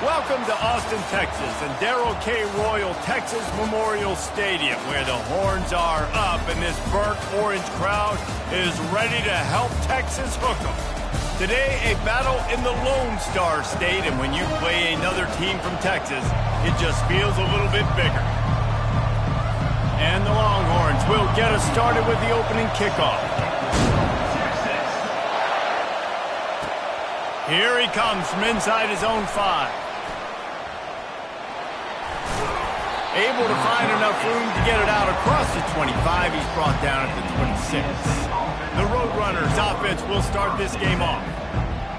Welcome to Austin, Texas, and Darrell K. Royal Texas Memorial Stadium, where the horns are up and this burnt orange crowd is ready to help Texas hook 'em. Today, a battle in the Lone Star State, and when you play another team from Texas, it just feels a little bit bigger. And the Longhorns will get us started with the opening kickoff. Here he comes from inside his own 5. Able to find enough room to get it out across the 25. He's brought down at the 26. The Roadrunners offense will start this game off.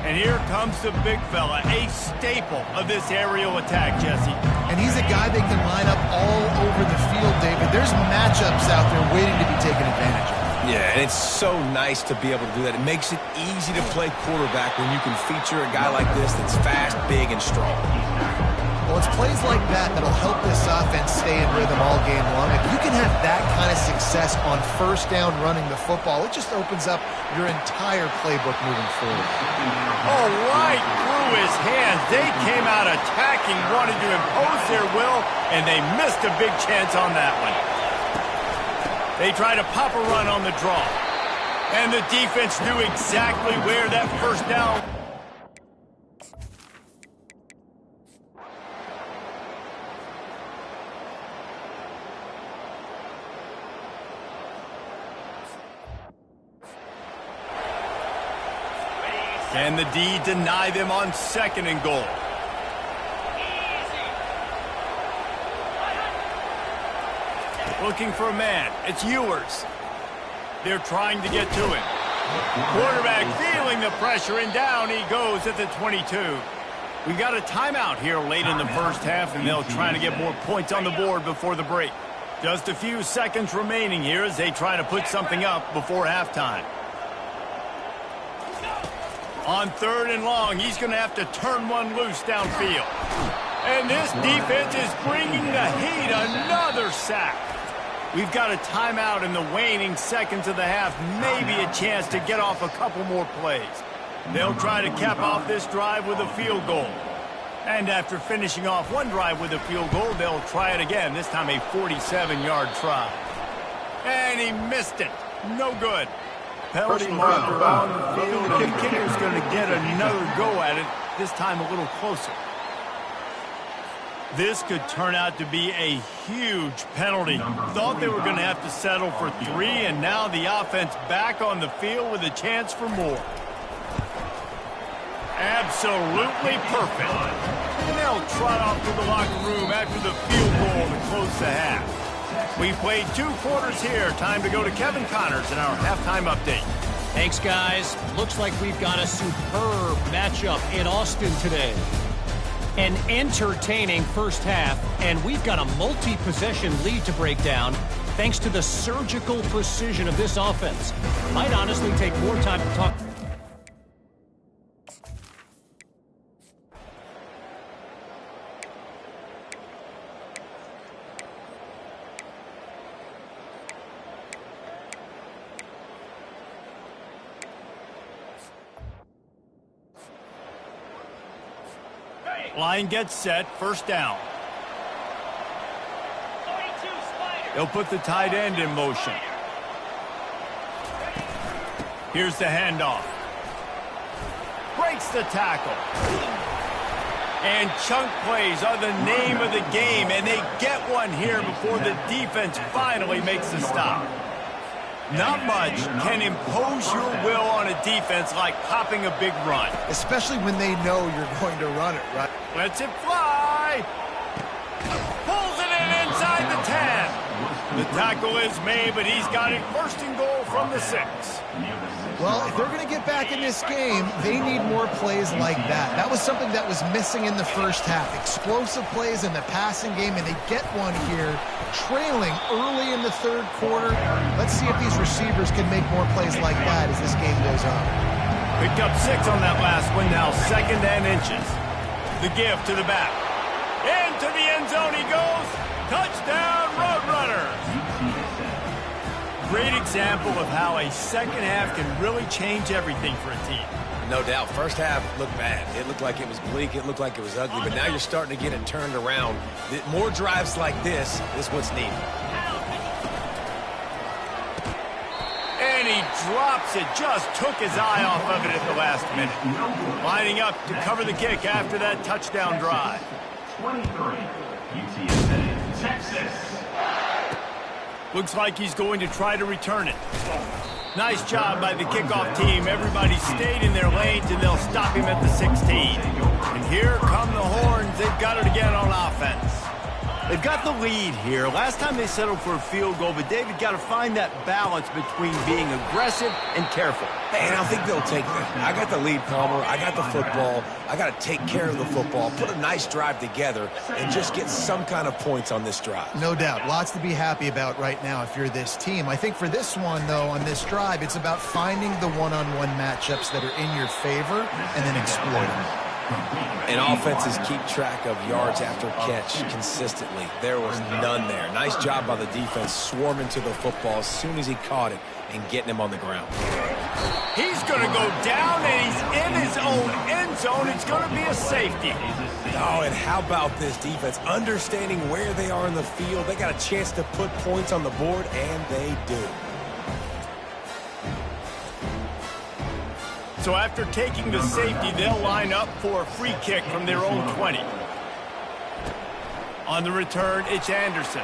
And here comes the big fella, a staple of this aerial attack, Jesse. And he's a guy that can line up all over the field, David. There's matchups out there waiting to be taken advantage of. Yeah, and it's so nice to be able to do that. It makes it easy to play quarterback when you can feature a guy like this that's fast, big, and strong. Well, it's plays like that that'll help this offense stay in rhythm all game long. If you can have that kind of success on first down running the football, it just opens up your entire playbook moving forward. Oh, right through his hands. They came out attacking, wanted to impose their will, and they missed a big chance on that one. They try to pop a run on the draw. And the defense knew exactly where that first down. Can the D deny them on 2nd and goal? Looking for a man. It's Ewers. They're trying to get to him. Quarterback feeling the pressure, and down he goes at the 22. We got a timeout here late in the first half, and they'll try to get more points on the board before the break. Just a few seconds remaining here as they try to put something up before halftime. On 3rd and long, he's going to have to turn one loose downfield. And this defense is bringing the heat. Another sack. We've got a timeout in the waning seconds of the half. Maybe a chance to get off a couple more plays. They'll try to cap off this drive with a field goal. And after finishing off one drive with a field goal, they'll try it again, this time a 47-yard try. And he missed it. No good. Penalty marker on the field, and the kicker's going to get another go at it, this time a little closer. This could turn out to be a huge penalty. Thought they were going to have to settle for 3, and now the offense back on the field with a chance for more. Absolutely perfect. And they'll trot off to the locker room after the field goal to close the half. We've played 2 quarters here. Time to go to Kevin Connors in our halftime update. Thanks, guys. Looks like we've got a superb matchup in Austin today. An entertaining first half, and we've got a multi-possession lead to break down thanks to the surgical precision of this offense. Might honestly take more time to talk. Line gets set, first down. They'll put the tight end in motion. Here's the handoff. Breaks the tackle. And chunk plays are the name of the game, and they get one here before the defense finally makes the stop. Not much can impose your will on a defense like popping a big run. Especially when they know you're going to run it, right? Lets it fly. Pulls it in inside the 10. The tackle is made, but he's got it 1st and goal from the 6. Well, if they're going to get back in this game, they need more plays like that. That was something that was missing in the first half. Explosive plays in the passing game, and they get one here, trailing early in the 3rd quarter. Let's see if these receivers can make more plays like that as this game goes on. Picked up 6 on that last one, now 2nd and inches. The give to the back. Into the end zone he goes. Touchdown, Roadrunners. Great example of how a second half can really change everything for a team. No doubt. First half looked bad. It looked like it was bleak. It looked like it was ugly. But now you're starting to get it turned around. More drives like this is what's needed. And he drops it. Just took his eye off of it at the last minute. Lining up to cover the kick after that touchdown drive. 23, UTSA, Texas. Looks like he's going to try to return it. Nice job by the kickoff team. Everybody stayed in their lanes, and they'll stop him at the 16. And here come the horns. They've got it again on offense. They've got the lead here. Last time they settled for a field goal, but David got to find that balance between being aggressive and careful. And I think they'll take that. I got the lead, Palmer. I got the football. I got to take care of the football, put a nice drive together, and just get some kind of points on this drive. No doubt. Lots to be happy about right now if you're this team. I think for this one, though, on this drive, it's about finding the one-on-one matchups that are in your favor and then exploiting them. And offenses keep track of yards after catch consistently. There was none there. Nice job by the defense swarming to the football as soon as he caught it and getting him on the ground. He's going to go down, and he's in his own end zone. It's going to be a safety. Oh, and how about this defense? Understanding where they are in the field. They got a chance to put points on the board, and they do. So after taking the safety, they'll line up for a free kick from their own 20. On the return, it's Anderson.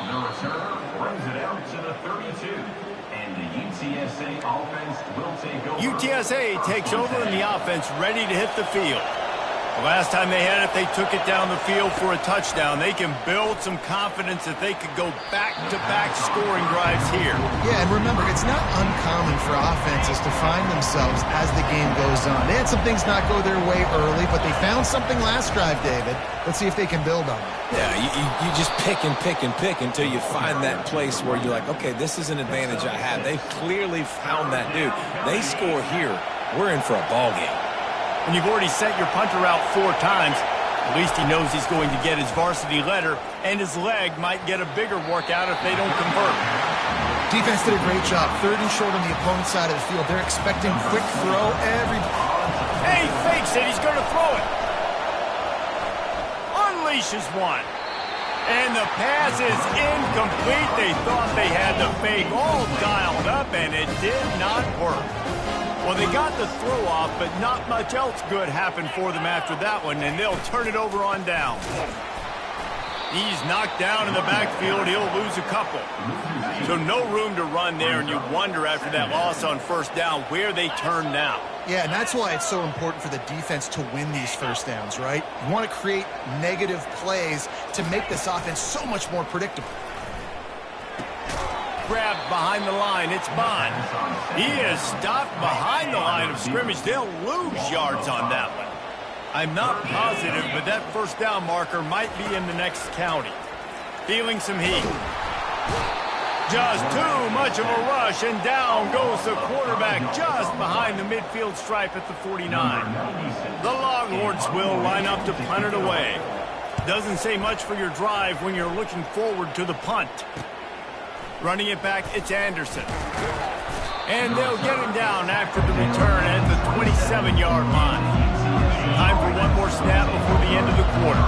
The return brings it out to the 32. And the UTSA offense will take over. UTSA takes over in the offense, ready to hit the field. The last time they had it, they took it down the field for a touchdown. They can build some confidence that they could go back-to-back scoring drives here. Yeah, and remember, it's not uncommon for offenses to find themselves as the game goes on. They had some things not go their way early, but they found something last drive, David. Let's see if they can build on it. Yeah, you just pick and pick and pick until you find that place where you're like, okay, this is an advantage I have. They clearly found that dude. They score here, we're in for a ball game. When you've already sent your punter out 4 times, at least he knows he's going to get his varsity letter, and his leg might get a bigger workout if they don't convert. Defense did a great job. 30 short on the opponent's side of the field. They're expecting quick throw every... Hey, he fakes it. He's going to throw it. Unleashes one. And the pass is incomplete. They thought they had the fake all dialed up, and it did not work. Well, they got the throw off, but not much else good happened for them after that one, and they'll turn it over on down. He's knocked down in the backfield. He'll lose a couple. So no room to run there, and you wonder after that loss on first down where they turn now. Yeah, and that's why it's so important for the defense to win these first downs, right? You want to create negative plays to make this offense so much more predictable. Grabbed behind the line. It's Bond. He is stopped behind the line of scrimmage. They'll lose yards on that one. I'm not positive, but that first down marker might be in the next county. Feeling some heat. Just too much of a rush, and down goes the quarterback just behind the midfield stripe at the 49. The Longhorns will line up to punt it away. Doesn't say much for your drive when you're looking forward to the punt. Running it back, it's Anderson. And they'll get him down after the return at the 27-yard line. Time for one more snap before the end of the quarter.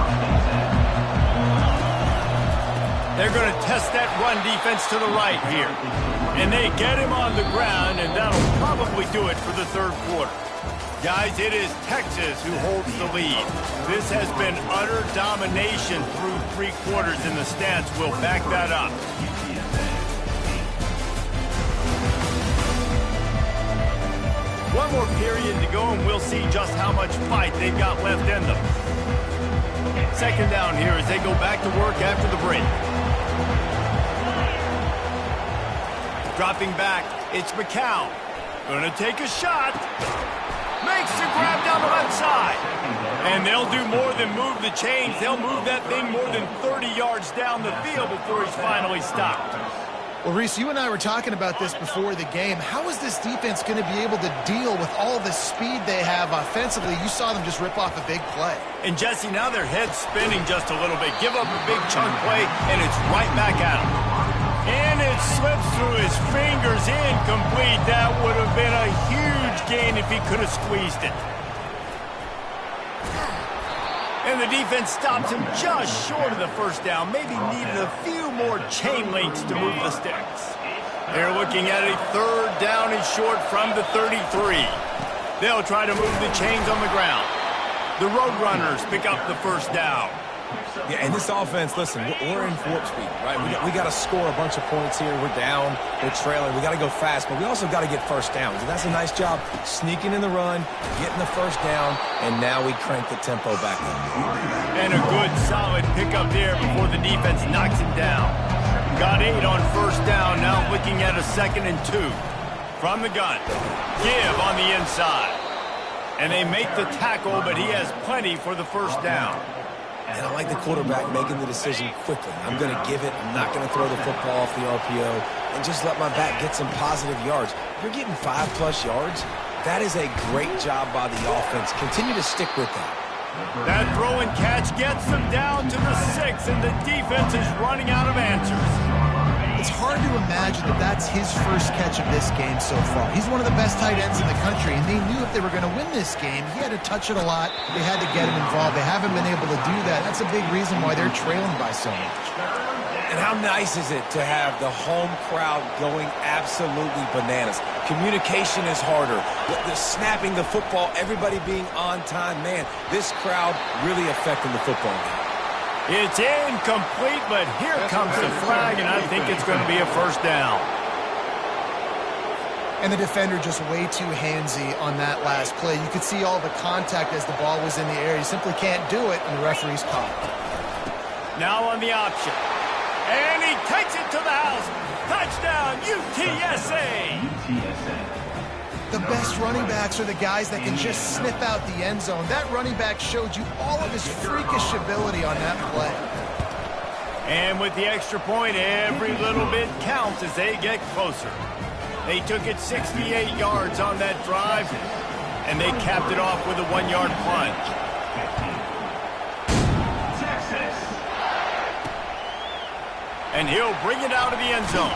They're going to test that run defense to the right here. And they get him on the ground, and that'll probably do it for the third quarter. Guys, it is Texas who holds the lead. This has been utter domination through 3 quarters, and the stats will back that up. One more period to go, and we'll see just how much fight they've got left in them. Second down here as they go back to work after the break. Dropping back, it's McCown. Gonna take a shot. Makes the grab down the left side. And they'll do more than move the chains. They'll move that thing more than 30 yards down the field before he's finally stopped. Well, Reese, you and I were talking about this before the game. How is this defense going to be able to deal with all the speed they have offensively? You saw them just rip off a big play. And, Jesse, now their head's spinning just a little bit. Give up a big chunk play, and it's right back at him. And it slips through his fingers, incomplete. That would have been a huge gain if he could have squeezed it. And the defense stops him just short of the first down. Maybe needed a few more chain links to move the sticks. They're looking at a third down and short from the 33. They'll try to move the chains on the ground. The Roadrunners pick up the first down. Yeah, and this offense, listen, we're in warp speed, right? We got to score a bunch of points here. We're down, we're trailing. We got to go fast, but we also got to get first downs. And that's a nice job sneaking in the run, getting the first down, and now we crank the tempo back up. And a good, solid pickup there before the defense knocks him down. Got 8 on first down, now looking at a 2nd and 2. From the gun, give on the inside. And they make the tackle, but he has plenty for the first down. And I like the quarterback making the decision quickly. I'm going to give it. I'm not going to throw the football off the RPO and just let my back get some positive yards. You're getting 5+ yards. That is a great job by the offense. Continue to stick with that. That throw and catch gets them down to the 6, and the defense is running out of answers. It's hard to imagine that that's his first catch of this game so far. He's one of the best tight ends in the country, and they knew if they were going to win this game, he had to touch it a lot. They had to get him involved. They haven't been able to do that. That's a big reason why they're trailing by so much. And how nice is it to have the home crowd going absolutely bananas? Communication is harder. The snapping the football, everybody being on time. Man, this crowd really affecting the football game. It's incomplete, but here comes the flag, and I think it's going to be a first down. And the defender just way too handsy on that last play. You could see all the contact as the ball was in the air. You simply can't do it, and the referee's caught. Now on the option. And he takes it to the house. Touchdown, UTSA! The best running backs are the guys that can just sniff out the end zone. That running back showed you all of his freakish ability on that play. And with the extra point, every little bit counts as they get closer. They took it 68 yards on that drive, and they capped it off with a 1-yard plunge. Texas. And he'll bring it out of the end zone.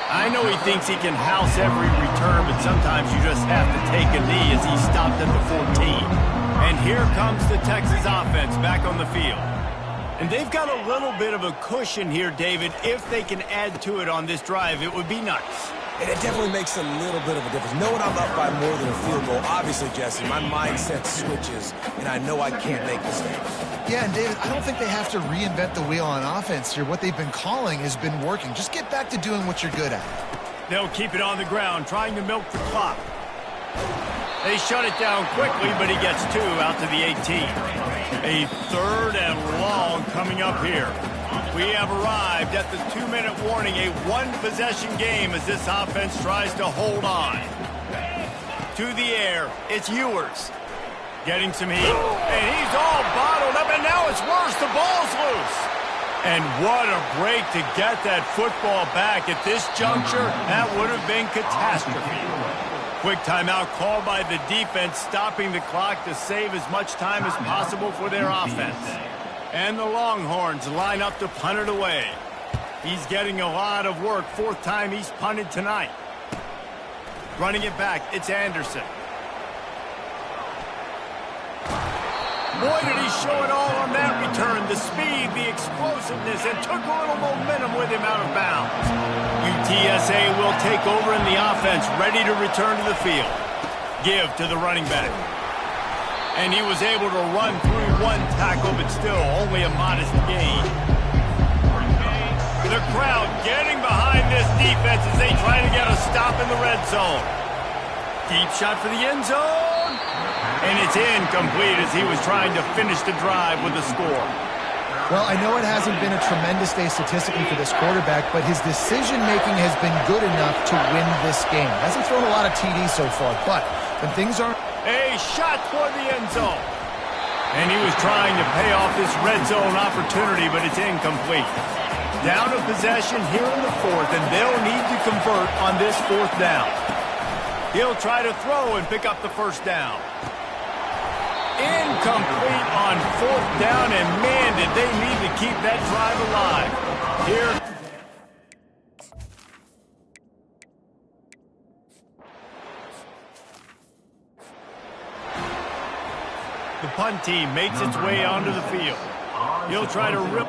I know he thinks he can house every return, but sometimes you just have to take a knee as he stopped at the 14. And here comes the Texas offense back on the field. And they've got a little bit of a cushion here, David. If they can add to it on this drive, it would be nice. And it definitely makes a little bit of a difference. Knowing I'm up by more than a field goal, obviously, Jesse, my mindset switches, and I know I can't make mistakes. Yeah, and David, I don't think they have to reinvent the wheel on offense here. What they've been calling has been working. Just get back to doing what you're good at. They'll keep it on the ground, trying to milk the clock. They shut it down quickly, but he gets 2 out to the 18. A 3rd and long coming up here. We have arrived at the 2-minute warning, a 1-possession game as this offense tries to hold on. To the air, it's Ewers. Getting some heat, and he's all bottled up, and now it's worse. The ball's loose. And what a break to get that football back. At this juncture, that would have been catastrophe. Quick timeout called by the defense, stopping the clock to save as much time as possible for their offense. And the Longhorns line up to punt it away. He's getting a lot of work. 4th time he's punted tonight. Running it back, it's Anderson. Boy, did he show it all on that return. The speed, the explosiveness, and took a little momentum with him out of bounds. UTSA will take over in the offense, ready to return to the field. Give to the running back. And he was able to run through 1 tackle, but still only a modest gain. The crowd getting behind this defense as they try to get a stop in the red zone. Deep shot for the end zone. And it's incomplete as he was trying to finish the drive with a score. Well, I know it hasn't been a tremendous day statistically for this quarterback, but his decision-making has been good enough to win this game. Hasn't thrown a lot of TDs so far, but when things aren't... A shot toward the end zone. And he was trying to pay off this red zone opportunity, but it's incomplete. Down to possession here in the 4th, and they'll need to convert on this 4th down. He'll try to throw and pick up the first down. Incomplete on 4th down, and man, did they need to keep that drive alive. Here. punt team makes its way onto the field. He'll try to rip.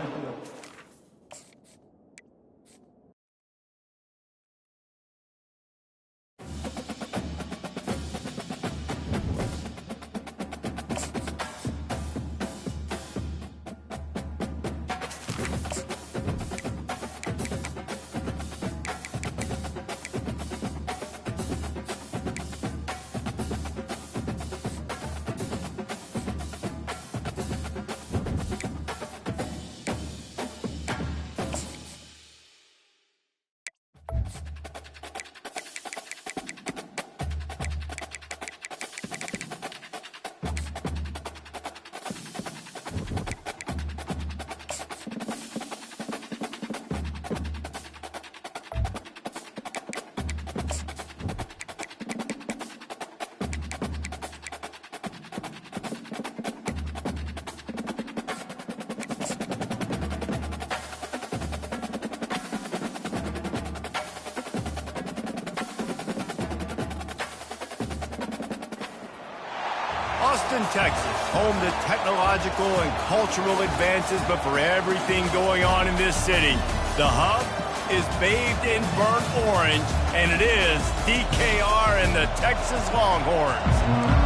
Austin, Texas, home to technological and cultural advances, but for everything going on in this city, the hub is bathed in burnt orange, and it is DKR and the Texas Longhorns.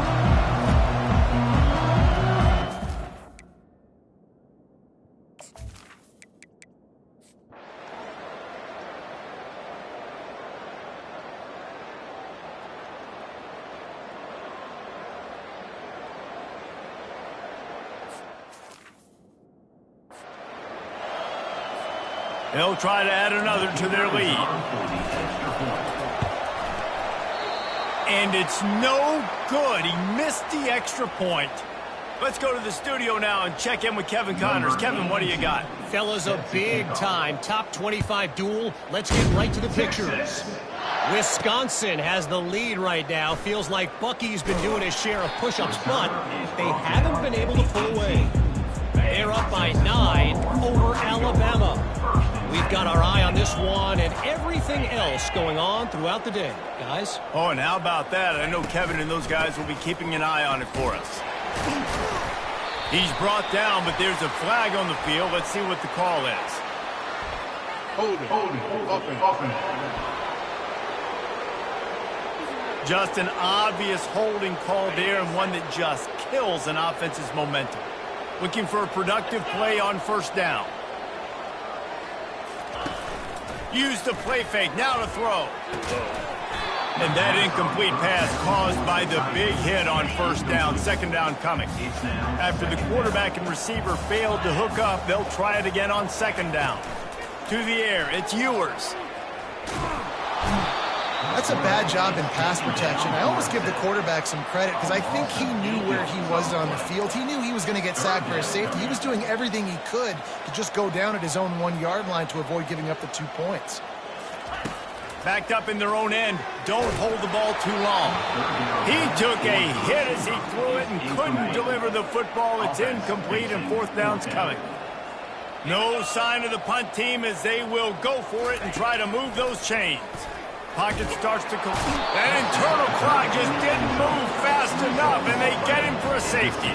They'll try to add another to their lead. And it's no good. He missed the extra point. Let's go to the studio now and check in with Kevin Connors. Kevin, what do you got? Fellas, a big-time top 25 duel. Let's get right to the pictures. Wisconsin has the lead right now. Feels like Bucky's been doing his share of push-ups, but they haven't been able to pull away. They're up by 9 over Alabama. We've got our eye on this one and everything else going on throughout the day, guys. Oh, and how about that? I know Kevin and those guys will be keeping an eye on it for us. He's brought down, but there's a flag on the field. Let's see what the call is. Holding. Just an obvious holding call there, and one that just kills an offense's momentum. Looking for a productive play on first down. Use the play fake, now to throw. And that incomplete pass caused by the big hit on first down, second down coming. After the quarterback and receiver failed to hook up, they'll try it again on second down. To the air, it's Ewers. That's a bad job in pass protection. I almost give the quarterback some credit because I think he knew where he was on the field. He knew he was going to get sacked for his safety. He was doing everything he could to just go down at his own 1-yard line to avoid giving up the 2 points. Backed up in their own end. Don't hold the ball too long. He took a hit as he threw it and couldn't deliver the football. It's incomplete and fourth down's coming. No sign of the punt team as they will go for it and try to move those chains. Pocket starts to complete. That internal clock just didn't move fast enough, and they get him for a safety.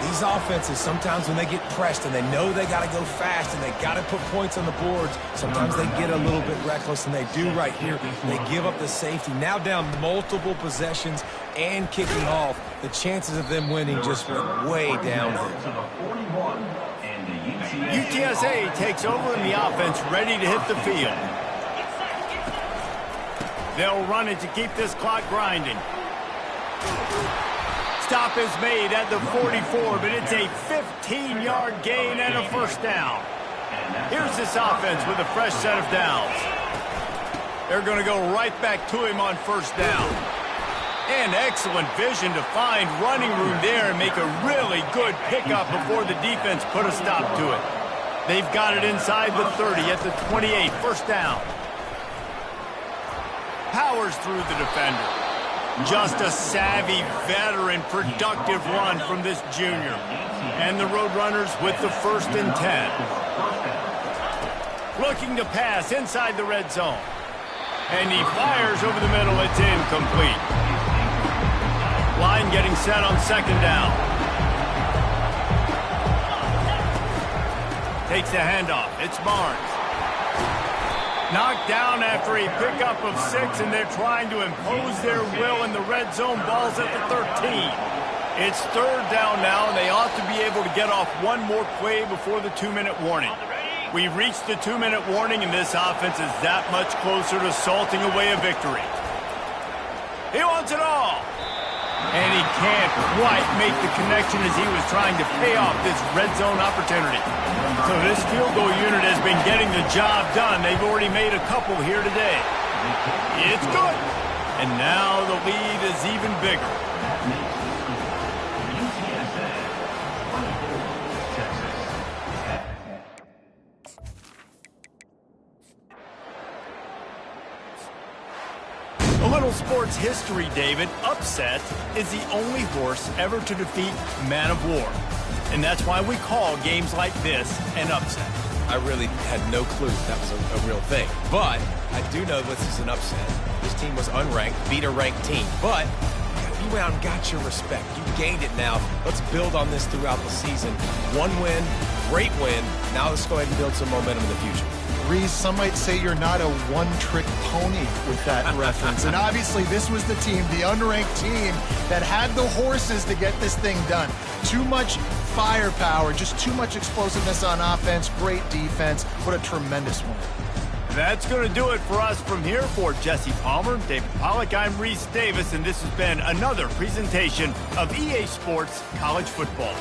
These offenses, sometimes when they get pressed and they know they got to go fast and they got to put points on the boards, sometimes they get a little bit reckless, and they do right here. They give up the safety. Now down multiple possessions and kicking off. The chances of them winning just went way down there. UTSA takes over in the offense, ready to hit the field. They'll run it to keep this clock grinding. Stop is made at the 44, but it's a 15-yard gain and a first down. Here's this offense with a fresh set of downs. They're going to go right back to him on first down. And excellent vision to find running room there and make a really good pickup before the defense put a stop to it. They've got it inside the 30 at the 28, first down. Powers through the defender. Just a savvy, veteran, productive run from this junior. And the Roadrunners with the 1st and 10. Looking to pass inside the red zone. And he fires over the middle. It's incomplete. Line getting set on second down. Takes the handoff. It's Barnes. Knocked down after a pickup of 6, and they're trying to impose their will in the red zone. Ball's at the 13. It's third down now, and they ought to be able to get off one more play before the 2-minute warning. We've reached the 2-minute warning, and this offense is that much closer to salting away a victory. He wants it all. And he can't quite make the connection as he was trying to pay off this red zone opportunity. So this field goal unit has been getting the job done. They've already made a couple here today. It's good. And now the lead is even bigger. A little sports history, David. Upset is the only horse ever to defeat Man of War. And that's why we call games like this an upset. I really had no clue that was a real thing. But I do know this is an upset. This team was unranked, beat a ranked team. But you went out and got your respect. You gained it now. Let's build on this throughout the season. One win, great win. Now let's go ahead and build some momentum in the future. Reese, some might say you're not a one-trick pony with that reference. And obviously, this was the team, the unranked team, that had the horses to get this thing done. Too much firepower, just too much explosiveness on offense, great defense. What a tremendous win. That's going to do it for us from here. For Jesse Palmer, David Pollack, I'm Reese Davis, and this has been another presentation of EA Sports College Football.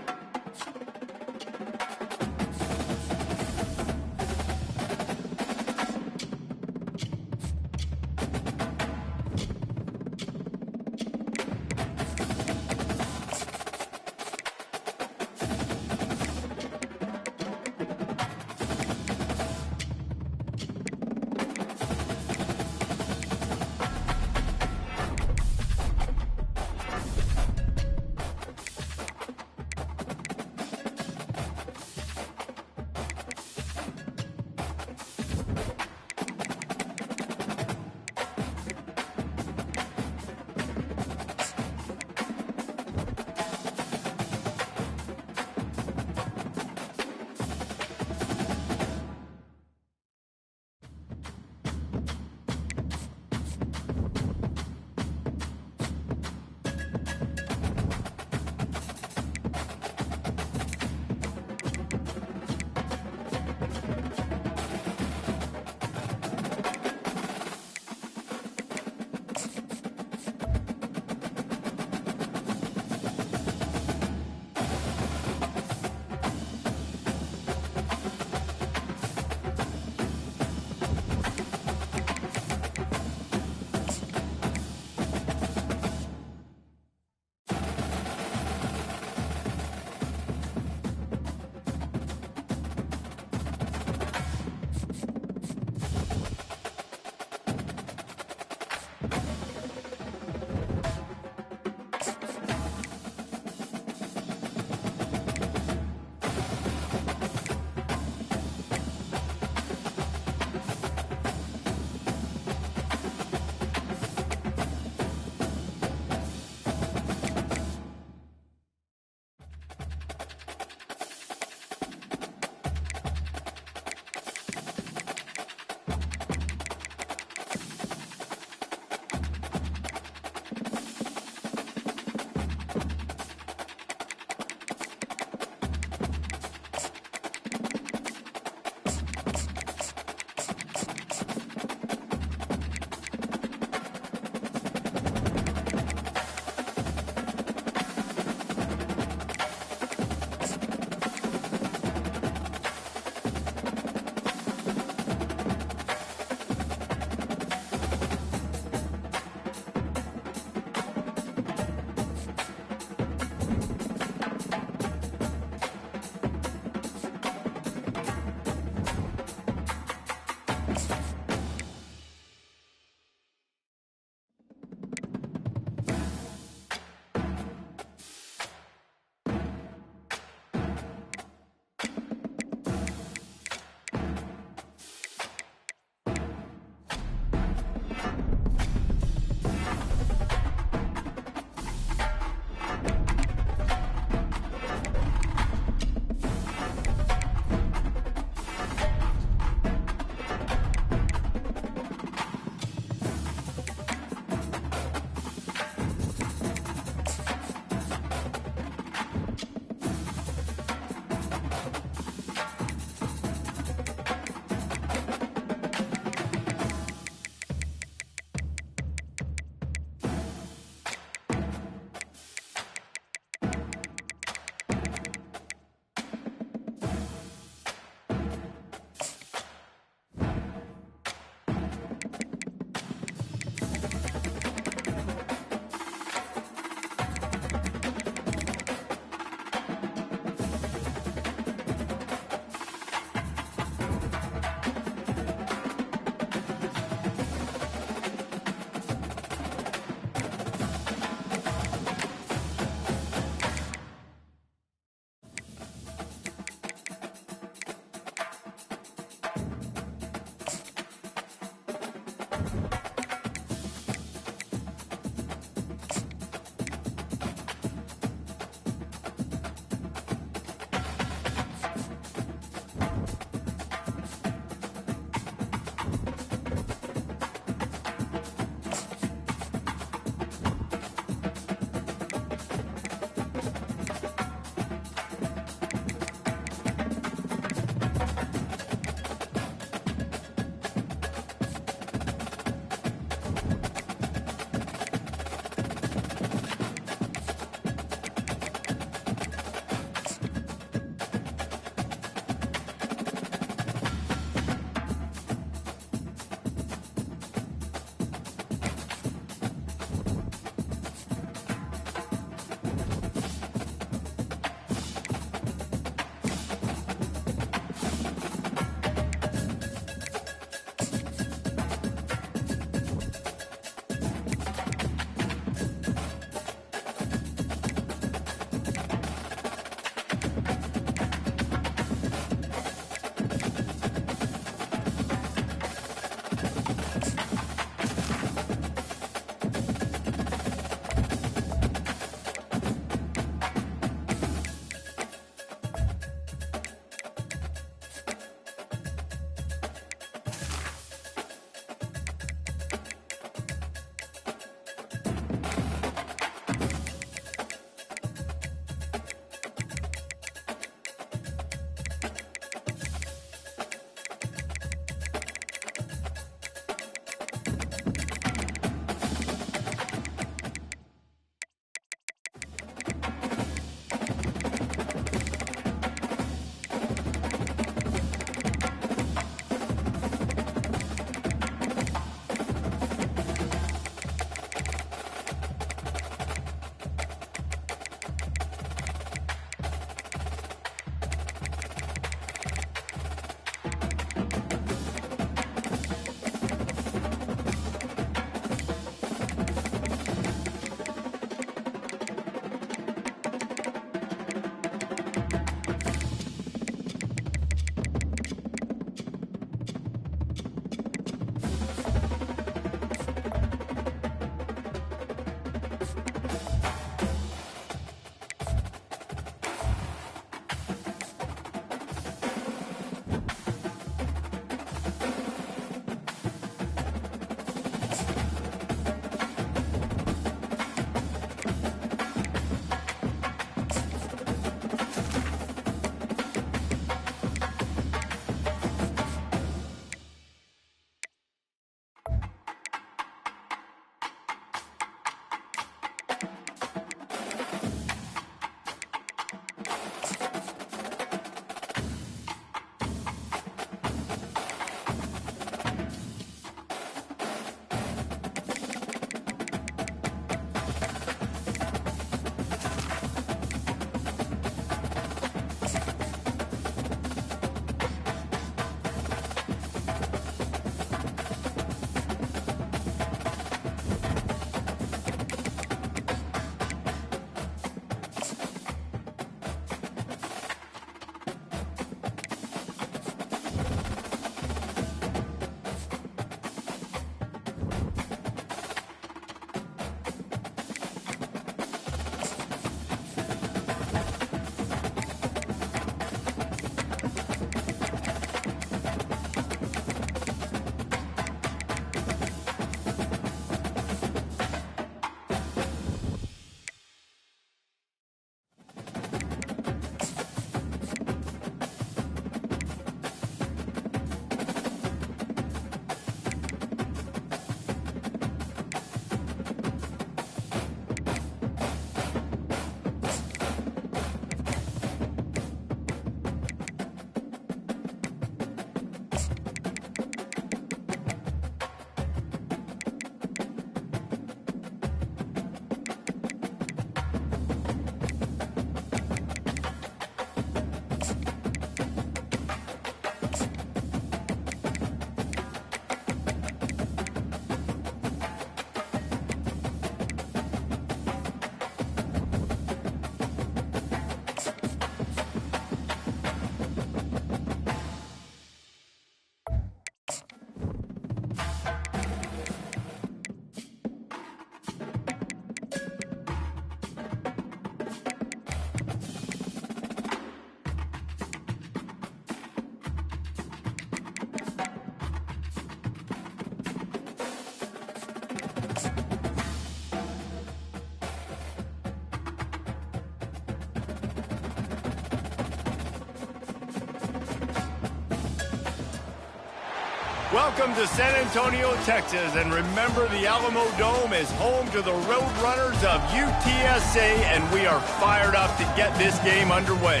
Welcome to San Antonio, Texas, and remember the Alamo Dome is home to the Roadrunners of UTSA, and we are fired up to get this game underway.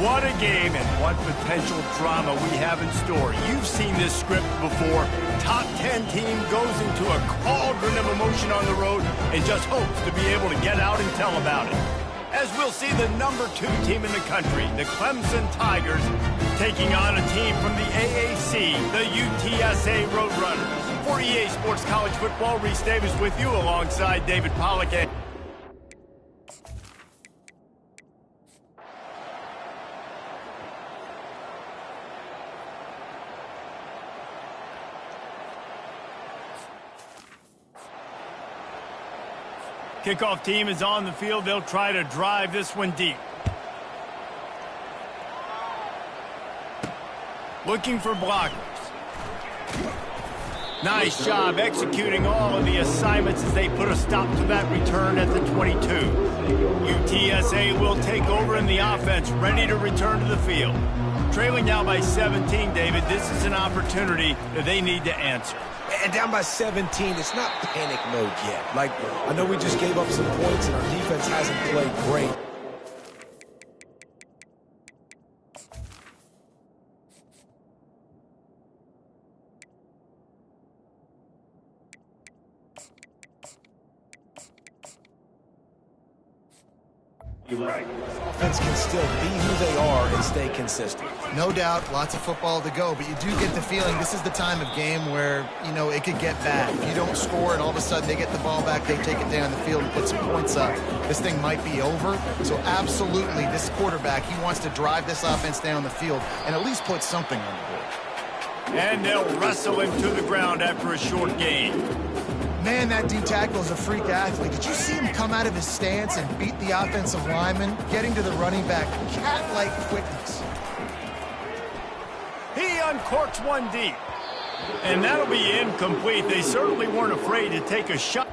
What a game and what potential drama we have in store. You've seen this script before. Top 10 team goes into a cauldron of emotion on the road and just hopes to be able to get out and tell about it. As we'll see the number 2 team in the country, the Clemson Tigers, taking on a team from the AAC, the UTSA Roadrunners. For EA Sports College Football, Reese Davis with you alongside David Pollack. Kickoff team is on the field. They'll try to drive this one deep. Looking for blockers. Nice job executing all of the assignments as they put a stop to that return at the 22. UTSA will take over in the offense, ready to return to the field. Trailing now by 17, David. This is an opportunity that they need to answer. And down by 17, it's not panic mode yet. Like, I know we just gave up some points and our defense hasn't played great. Offense can still be who they are and stay consistent. No doubt, lots of football to go, but you do get the feeling this is the time of game where, you know, it could get bad. If you don't score and all of a sudden they get the ball back, they take it down the field and put some points up, this thing might be over. So absolutely, this quarterback, he wants to drive this offense down the field and at least put something on the board. And they'll wrestle him to the ground after a short gain. Man, that D-tackle is a freak athlete. Did you see him come out of his stance and beat the offensive lineman, getting to the running back, cat-like quickness? He uncorks one deep. And that'll be incomplete. They certainly weren't afraid to take a shot.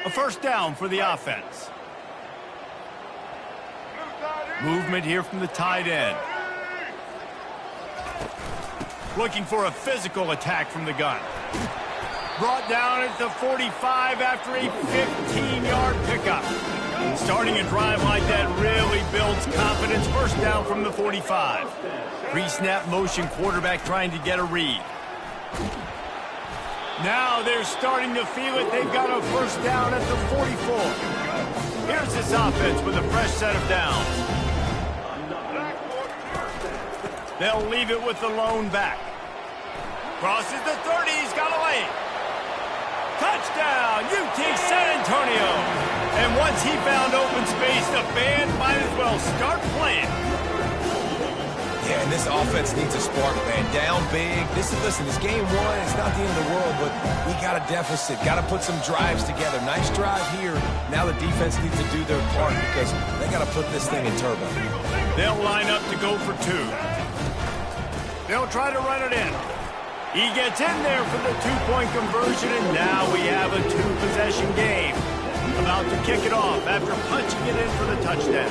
A first down for the offense. Movement here from the tight end. Looking for a physical attack from the gun. Brought down at the 45 after a 15-yard pickup. Starting a drive like that really builds confidence. First down from the 45. Pre-snap motion, quarterback trying to get a read. Now they're starting to feel it. They've got a first down at the 44. Here's this offense with a fresh set of downs. They'll leave it with the lone back. Crosses the 30. He's got a lane. Touchdown, UT San Antonio. And once he found open space, the band might as well start playing. Yeah, and this offense needs a spark, man. Down big. Listen, it's game one. It's not the end of the world, but we got a deficit. Got to put some drives together. Nice drive here. Now the defense needs to do their part because they got to put this thing in turbo. They'll line up to go for 2. They'll try to run it in. He gets in there for the 2-point conversion, and now we have a 2-possession game. About to kick it off after punching it in for the touchdown.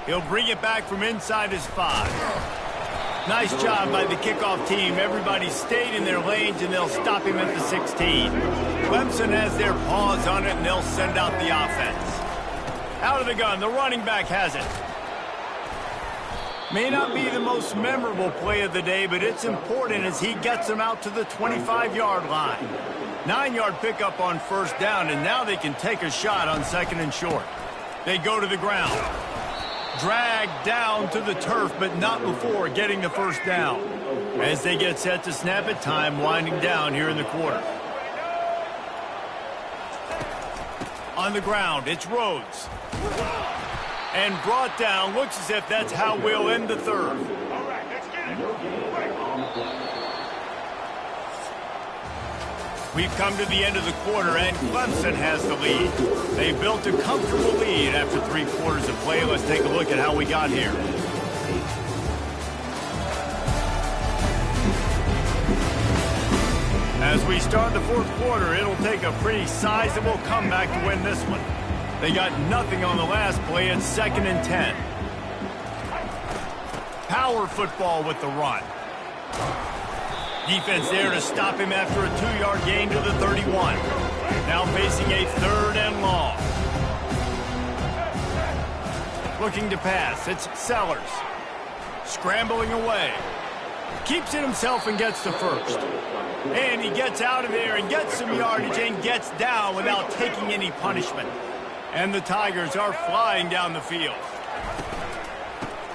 He'll bring it back from inside his 5. Nice job by the kickoff team. Everybody stayed in their lanes, and they'll stop him at the 16. Clemson has their paws on it, and they'll send out the offense. Out of the gun, the running back has it. May not be the most memorable play of the day, but it's important as he gets them out to the 25-yard line. 9-yard pickup on first down, and now they can take a shot on 2nd and short. They go to the ground. Dragged down to the turf, but not before getting the first down. As they get set to snap it, time winding down here in the quarter. On the ground, it's Rhodes. And brought down, looks as if that's how we'll end the third. We've come to the end of the quarter, and Clemson has the lead. They built a comfortable lead after 3 quarters of play. Let's take a look at how we got here. we start the fourth quarter, it'll take a pretty sizable comeback to win this one. They got nothing on the last play. It's 2nd and 10. Power football with the run. Defense there to stop him after a 2-yard gain to the 31. Now facing a 3rd and long. Looking to pass. It's Sellers. Scrambling away. Keeps it himself and gets to first. And he gets out of there and gets some yardage and gets down without taking any punishment. And the Tigers are flying down the field.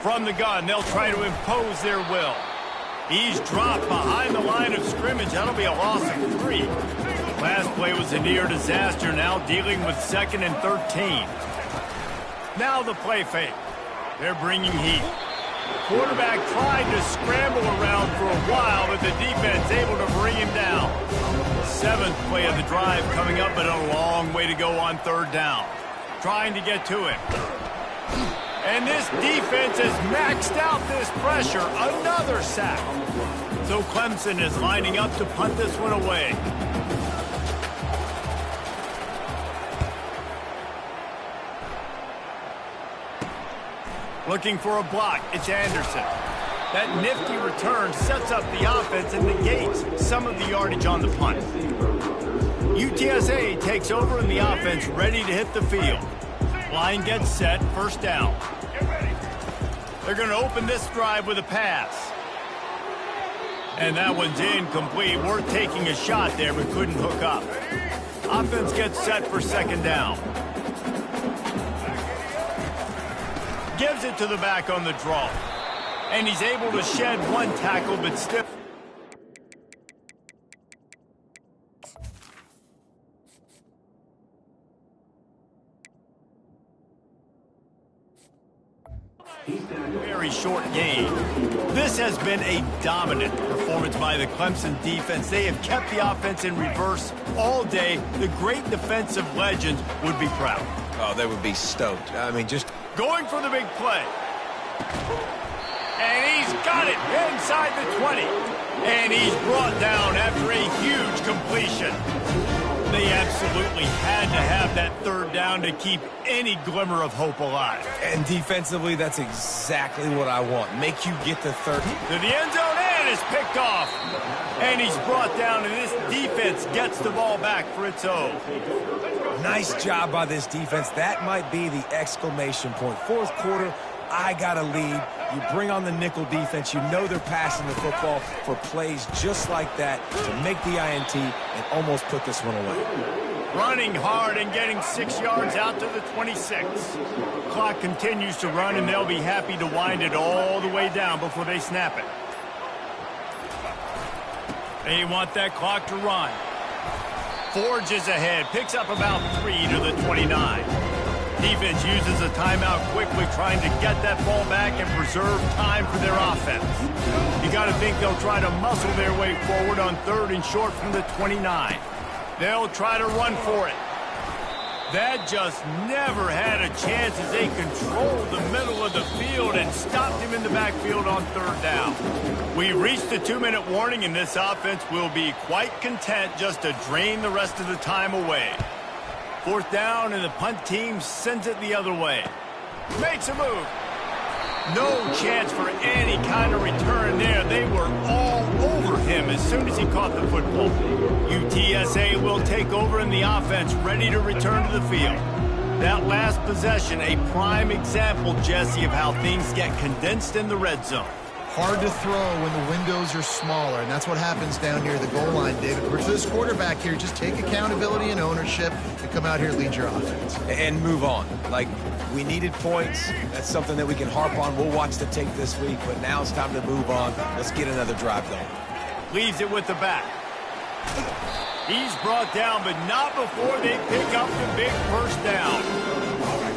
From the gun, they'll try to impose their will. He's dropped behind the line of scrimmage. That'll be a loss of 3. Last play was a near disaster, now dealing with 2nd and 13. Now the play fake. They're bringing heat. Quarterback tried to scramble around for a while, but the defense able to bring him down. 7th play of the drive coming up, but a long way to go on 3rd down. Trying to get to him. And this defense has maxed out this pressure. Another sack. So Clemson is lining up to punt this one away. Looking for a block. It's Anderson. That nifty return sets up the offense and negates some of the yardage on the punt. UTSA takes over in the offense, ready to hit the field. Line gets set, 1st down. They're going to open this drive with a pass. And that one's incomplete. We're taking a shot there, but couldn't hook up. Offense gets set for 2nd down. Gives it to the back on the draw. And he's able to shed 1 tackle, but still. Very short gain. This has been a dominant performance by the Clemson defense. They have kept the offense in reverse all day. The great defensive legends would be proud. Oh, they would be stoked. I mean, just going for the big play. And he's got it inside the 20. And he's brought down after a huge completion. They absolutely had to have that 3rd down to keep any glimmer of hope alive. And defensively, that's exactly what I want. Make you get the 30. To the end zone, and is picked off. And he's brought down, and this defense gets the ball back for its own. Nice job by this defense. That might be the exclamation point. 4th quarter, I got a lead. You bring on the nickel defense. You know they're passing the football for plays just like that to make the INT and almost put this one away. Running hard and getting 6 yards out to the 26. Clock continues to run, and they'll be happy to wind it all the way down before they snap it. They want that clock to run. Forges ahead, picks up about 3 to the 29. Defense uses a timeout quickly, trying to get that ball back and preserve time for their offense. You got to think they'll try to muscle their way forward on 3rd and short from the 29. They'll try to run for it. That just never had a chance as they controlled the middle of the field and stopped him in the backfield on 3rd down. We reached the 2-minute warning, and this offense will be quite content just to drain the rest of the time away. 4th down, and the punt team sends it the other way. Makes a move. No chance for any kind of return there. They were all over him as soon as he caught the football. UTSA will take over in the offense, ready to return to the field. That last possession, a prime example, Jesse, of how things get condensed in the red zone. Hard to throw when the windows are smaller, and that's what happens down here at the goal line, David. For this quarterback here, just take accountability and ownership and come out here and lead your offense. And move on. Like, we needed points. That's something that we can harp on. We'll watch the tape this week, but now it's time to move on. Let's get another drive going. Leaves it with the back. He's brought down, but not before they pick up the big 1st down.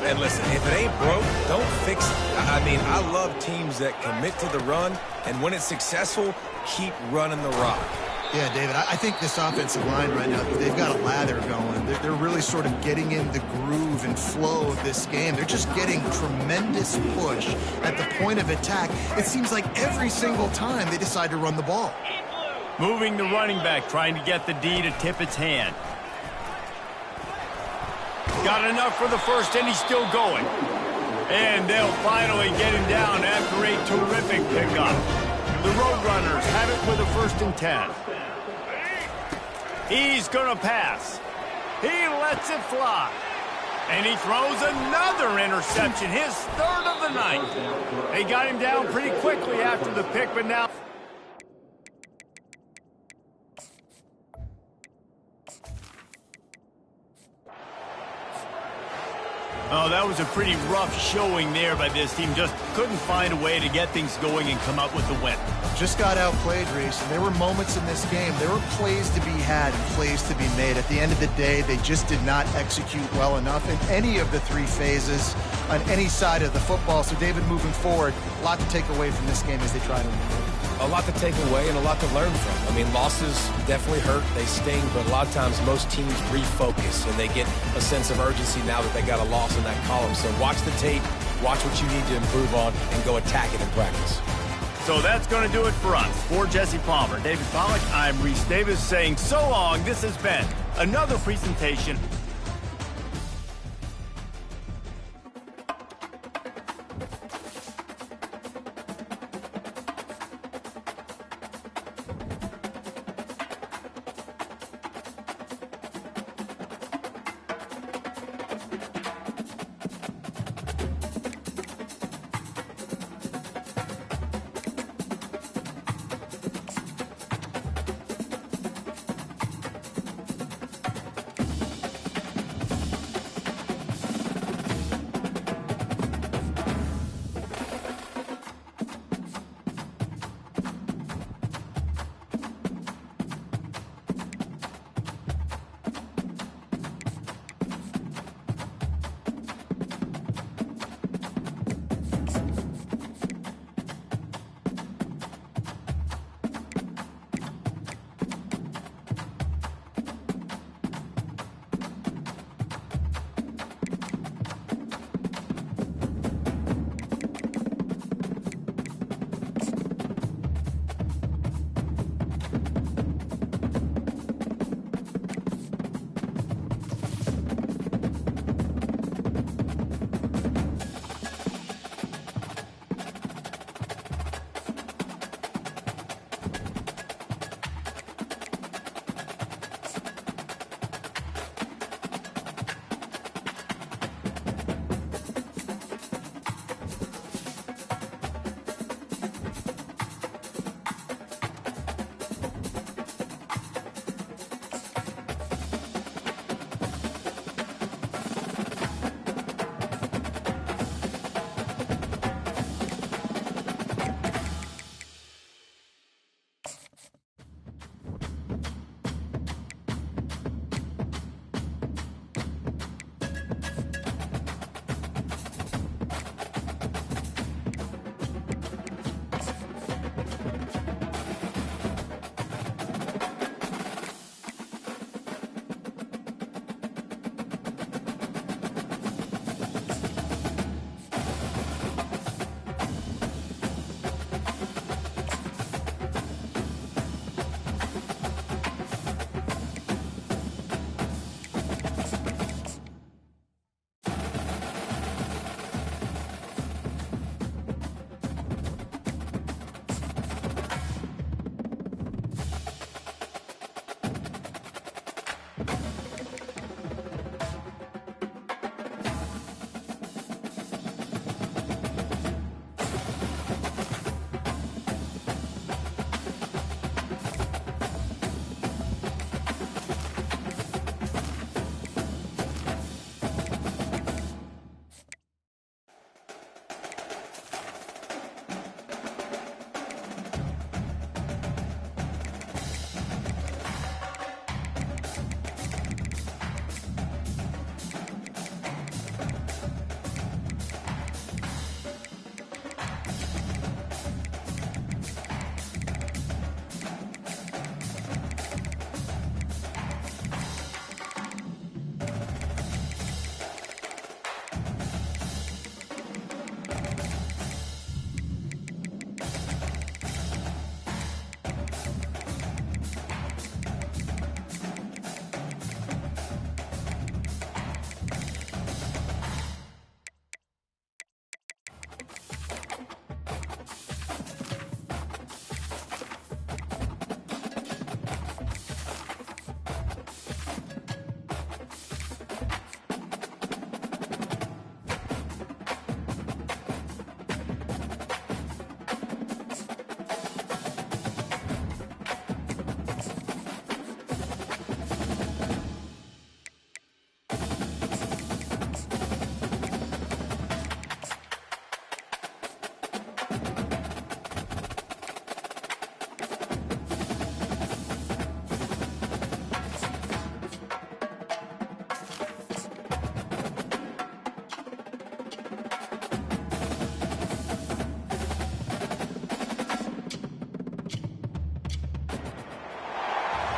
And listen, if it ain't broke, don't fix it. I mean, I love teams that commit to the run, and when it's successful, keep running the rock. Yeah, David, I think this offensive line right now, they've got a lather going. They're really sort of getting in the groove and flow of this game. They're just getting tremendous push at the point of attack. It seems like every single time they decide to run the ball. Moving the running back, trying to get the D to tip its hand. Got enough for the first, and he's still going. And they'll finally get him down after a terrific pickup. The Roadrunners have it with a 1st and 10. He's going to pass. He lets it fly. And he throws another interception, his 3rd of the night. They got him down pretty quickly after the pick, but now... Oh, that was a pretty rough showing there by this team. Just couldn't find a way to get things going and come up with the win. Just got outplayed, Reese. And there were moments in this game. There were plays to be had and plays to be made. At the end of the day, they just did not execute well enough in any of the 3 phases on any side of the football. So, David, moving forward, a lot to take away from this game as they try to win. A lot to take away and a lot to learn from. I mean, losses definitely hurt. They sting, but a lot of times most teams refocus and they get a sense of urgency now that they got a loss in that column. So watch the tape, watch what you need to improve on, and go attack it in practice. So that's going to do it for us. For Jesse Palmer, David Pollack, I'm Reese Davis saying so long. This has been another presentation.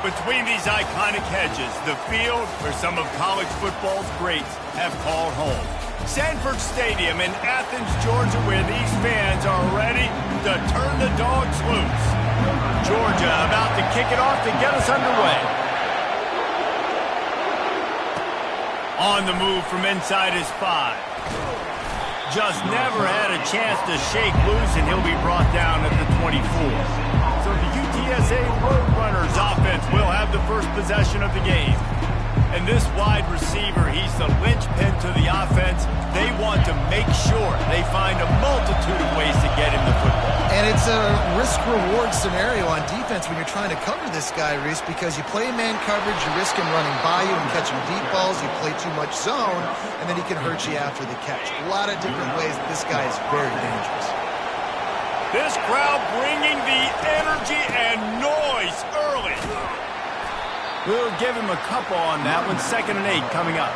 Between these iconic hedges, the field where some of college football's greats have called home. Sanford Stadium in Athens, Georgia, where these fans are ready to turn the dogs loose. Georgia about to kick it off to get us underway. On the move from inside his 5. Just never had a chance to shake loose, and he'll be brought down at the 24. So the UTSA Roadrunners offense will have the first possession of the game. And this wide receiver, he's the linchpin to the offense. They want to make sure they find a multitude of ways to get him the football. And it's a risk-reward scenario on defense when you're trying to cover this guy, Reese, because you play man coverage, you risk him running by you and catching deep balls. You play too much zone, and then he can hurt you after the catch. A lot of different ways that this guy is very dangerous. This crowd bringing the energy and noise early. We'll give him a couple on that one. 2nd and 8 coming up.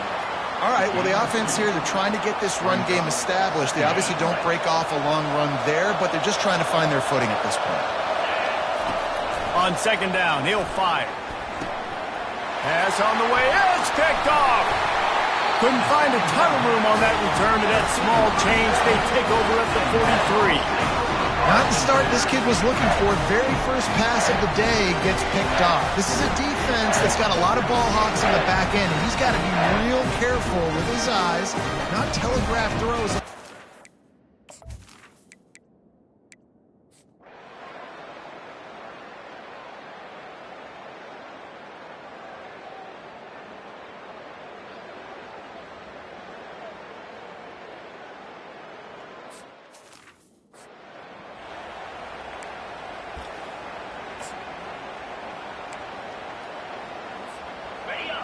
All right, well, the offense here, they're trying to get this run game established. They obviously don't break off a long run there, but they're just trying to find their footing at this point. On 2nd down, he'll fire. Pass on the way. It's picked off. Couldn't find a ton of room on that return to that small change. They take over at the 43. Not the start this kid was looking for. Very first pass of the day gets picked off. This is a defense that's got a lot of ball hawks on the back end, and he's got to be real careful with his eyes, not telegraph throws.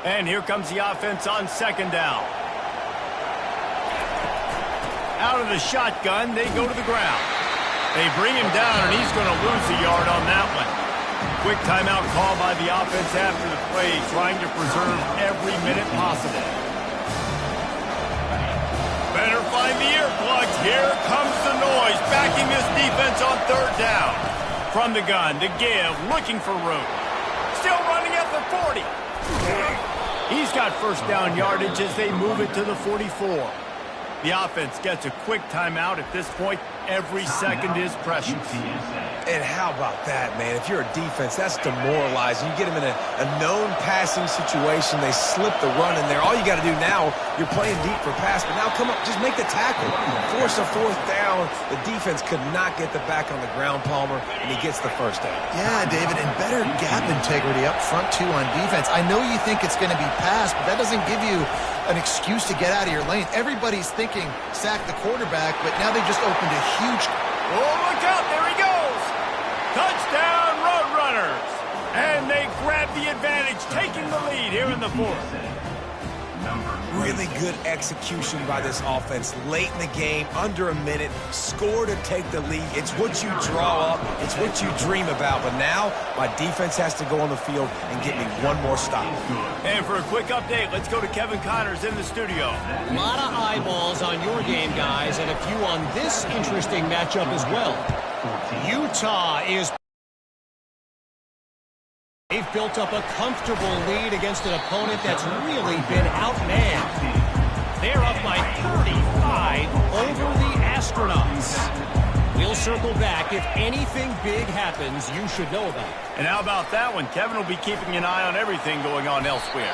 And here comes the offense on 2nd down. Out of the shotgun, they go to the ground. They bring him down, and he's going to lose a yard on that one. Quick timeout call by the offense after the play, trying to preserve every minute possible. Better find the earplugs. Here comes the noise, backing this defense on 3rd down. From the gun to give, looking for room. Still running at the 40. He's got 1st down yardage as they move it to the 44. The offense gets a quick timeout at this point. Every second is precious. And how about that, man? If you're a defense, that's demoralizing. You get them in a known passing situation. They slip the run in there. All you got to do now, you're playing deep for pass, but now come up, just make the tackle. Force a 4th down. The defense could not get the back on the ground, Palmer, and he gets the 1st down. Yeah, David, and better gap integrity up front, too, on defense. I know you think it's going to be pass, but that doesn't give you an excuse to get out of your lane. Everybody's thinking sack the quarterback, but now they just opened a huge... Oh, look out, there he goes! Touchdown, Roadrunners! And they grab the advantage, taking the lead here in the 4th. Really good execution by this offense. Late in the game, under a minute, score to take the lead. It's what you draw up. It's what you dream about. But now, my defense has to go on the field and get me one more stop. And for a quick update, let's go to Kevin Connors in the studio. A lot of eyeballs on your game, guys, and a few on this interesting matchup as well. Utah is... They've built up a comfortable lead against an opponent that's really been outmanned. They're up by 35 over the Astronauts. We'll circle back. If anything big happens, you should know about it. And how about that one? Kevin will be keeping an eye on everything going on elsewhere.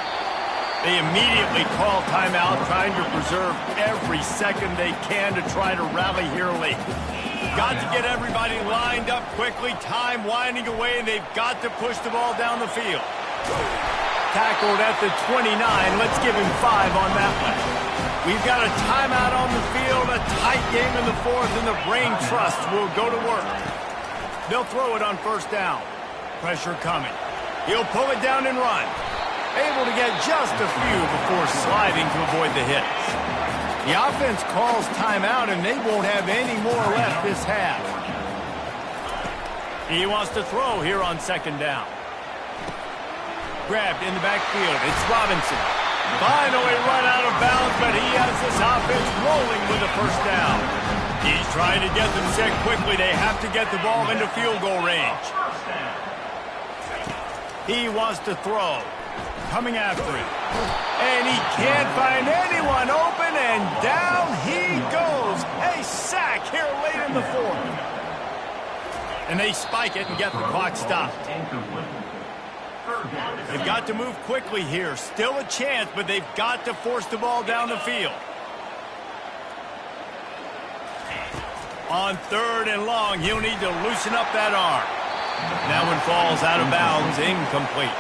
They immediately call timeout, trying to preserve every second they can to try to rally here late. Got to get everybody lined up quickly, time winding away, and they've got to push the ball down the field. Tackled at the 29. Let's give him 5 on that one. We've got a timeout on the field, a tight game in the 4th, and the Brain Trust will go to work. They'll throw it on 1st down. Pressure coming. He'll pull it down and run. Able to get just a few before sliding to avoid the hits. The offense calls timeout, and they won't have any more left this half. He wants to throw here on 2nd down. Grabbed in the backfield. It's Robinson. Finally run out of bounds, but he has this offense rolling with a 1st down. He's trying to get them set quickly. They have to get the ball into field goal range. He wants to throw. Coming after him. And he can't find anyone open, and down he goes. A sack here late in the fourth. And they spike it and get the clock stopped. They've got to move quickly here. Still a chance, but they've got to force the ball down the field. On 3rd and long, he'll need to loosen up that arm. That one falls out of bounds, incomplete.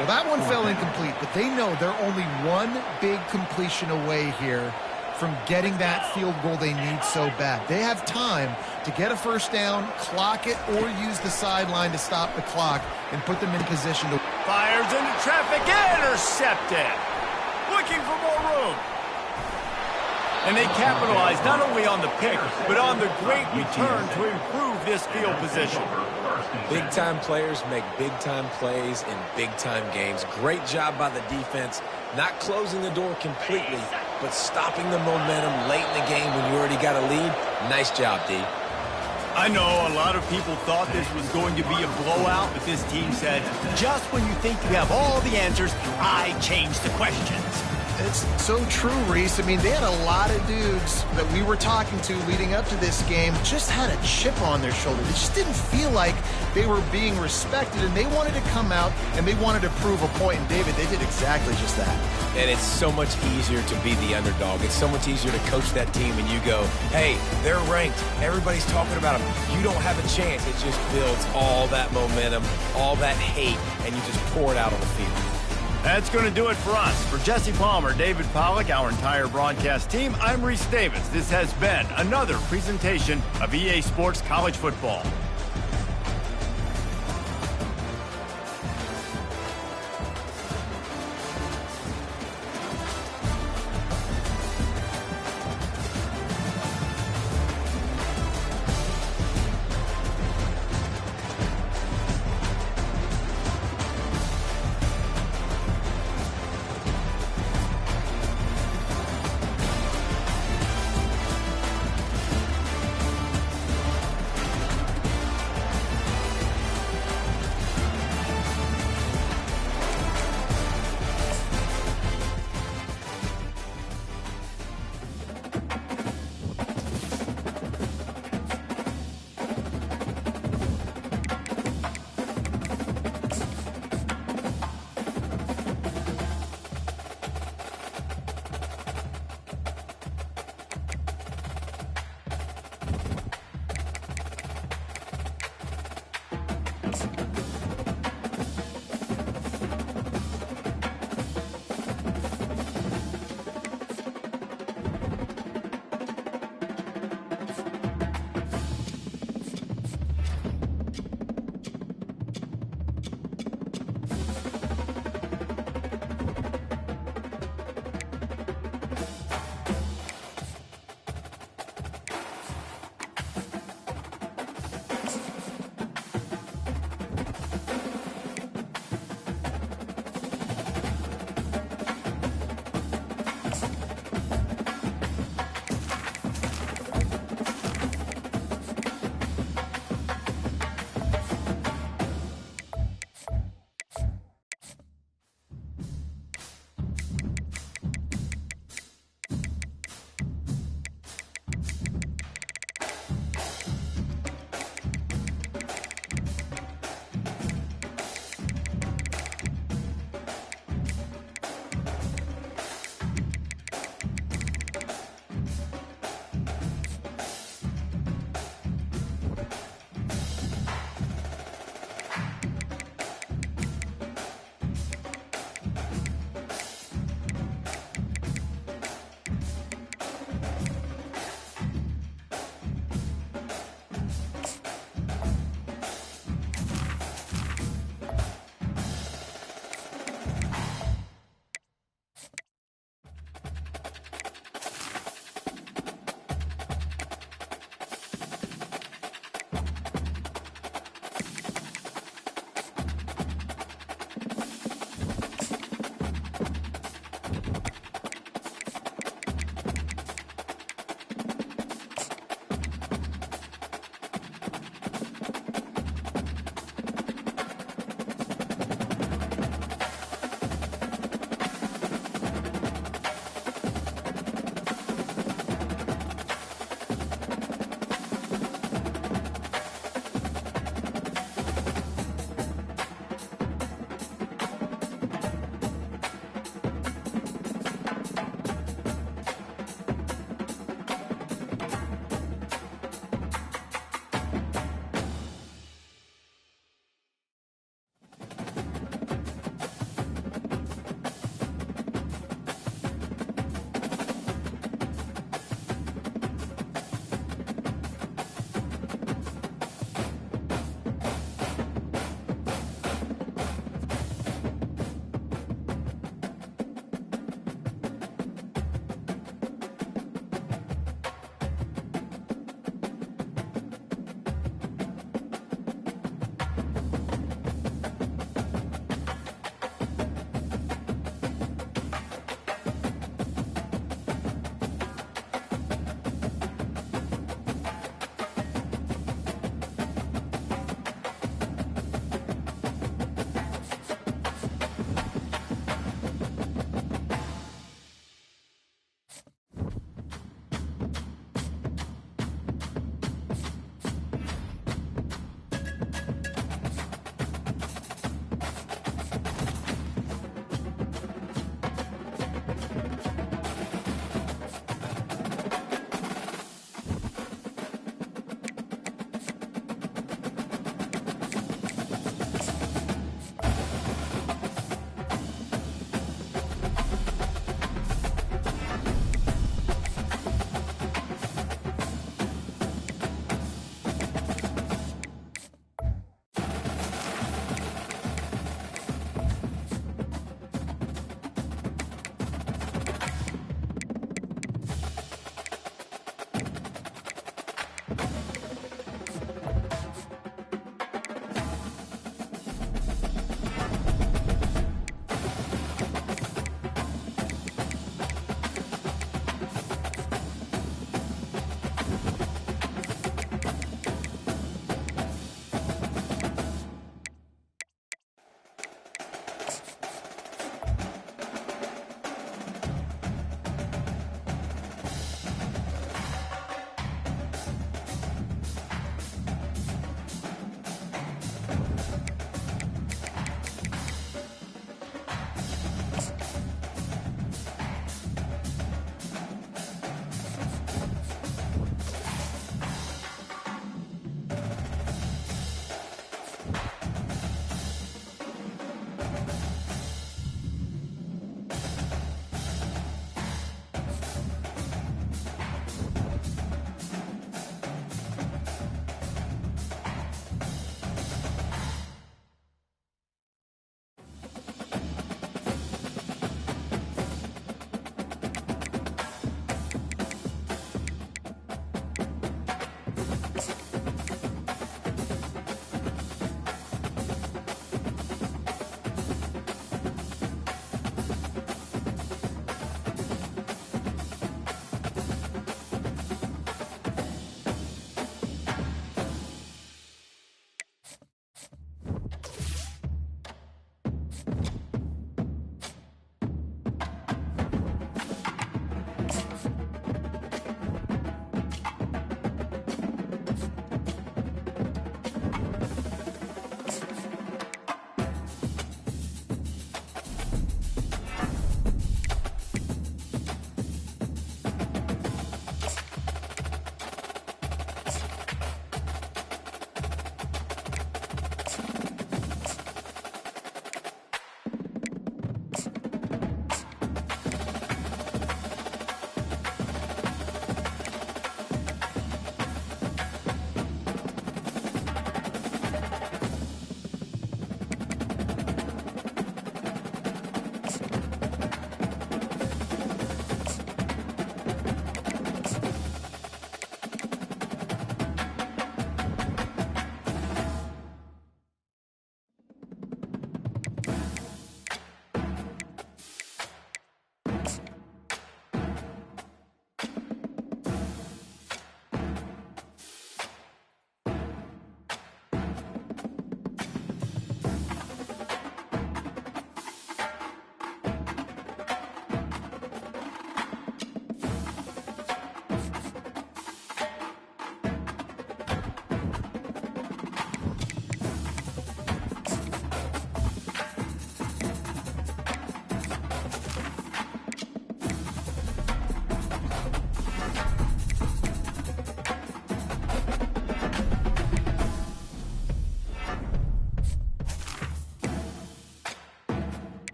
Well, that one fell incomplete, but they know they're only one big completion away here from getting that field goal they need so bad. They have time to get a first down, clock it, or use the sideline to stop the clock and put them in position to... Fires into traffic, intercepted. Looking for more room. And they capitalize not only on the pick, but on the great return to improve this field position. Big-time players make big-time plays in big-time games. Great job by the defense, not closing the door completely, but stopping the momentum late in the game when you already got a lead. Nice job, D. I know a lot of people thought this was going to be a blowout, but this team said, just when you think you have all the answers, I change the questions. It's so true, Reese. I mean, they had a lot of dudes that we were talking to leading up to this game just had a chip on their shoulder. They just didn't feel like they were being respected, and they wanted to come out and they wanted to prove a point. And, David, they did exactly just that. And it's so much easier to be the underdog. It's so much easier to coach that team and you go, hey, they're ranked. Everybody's talking about them. You don't have a chance. It just builds all that momentum, all that hate, and you just pour it out on the field. That's going to do it for us. For Jesse Palmer, David Pollack, our entire broadcast team, I'm Reese Davis. This has been another presentation of EA Sports College Football.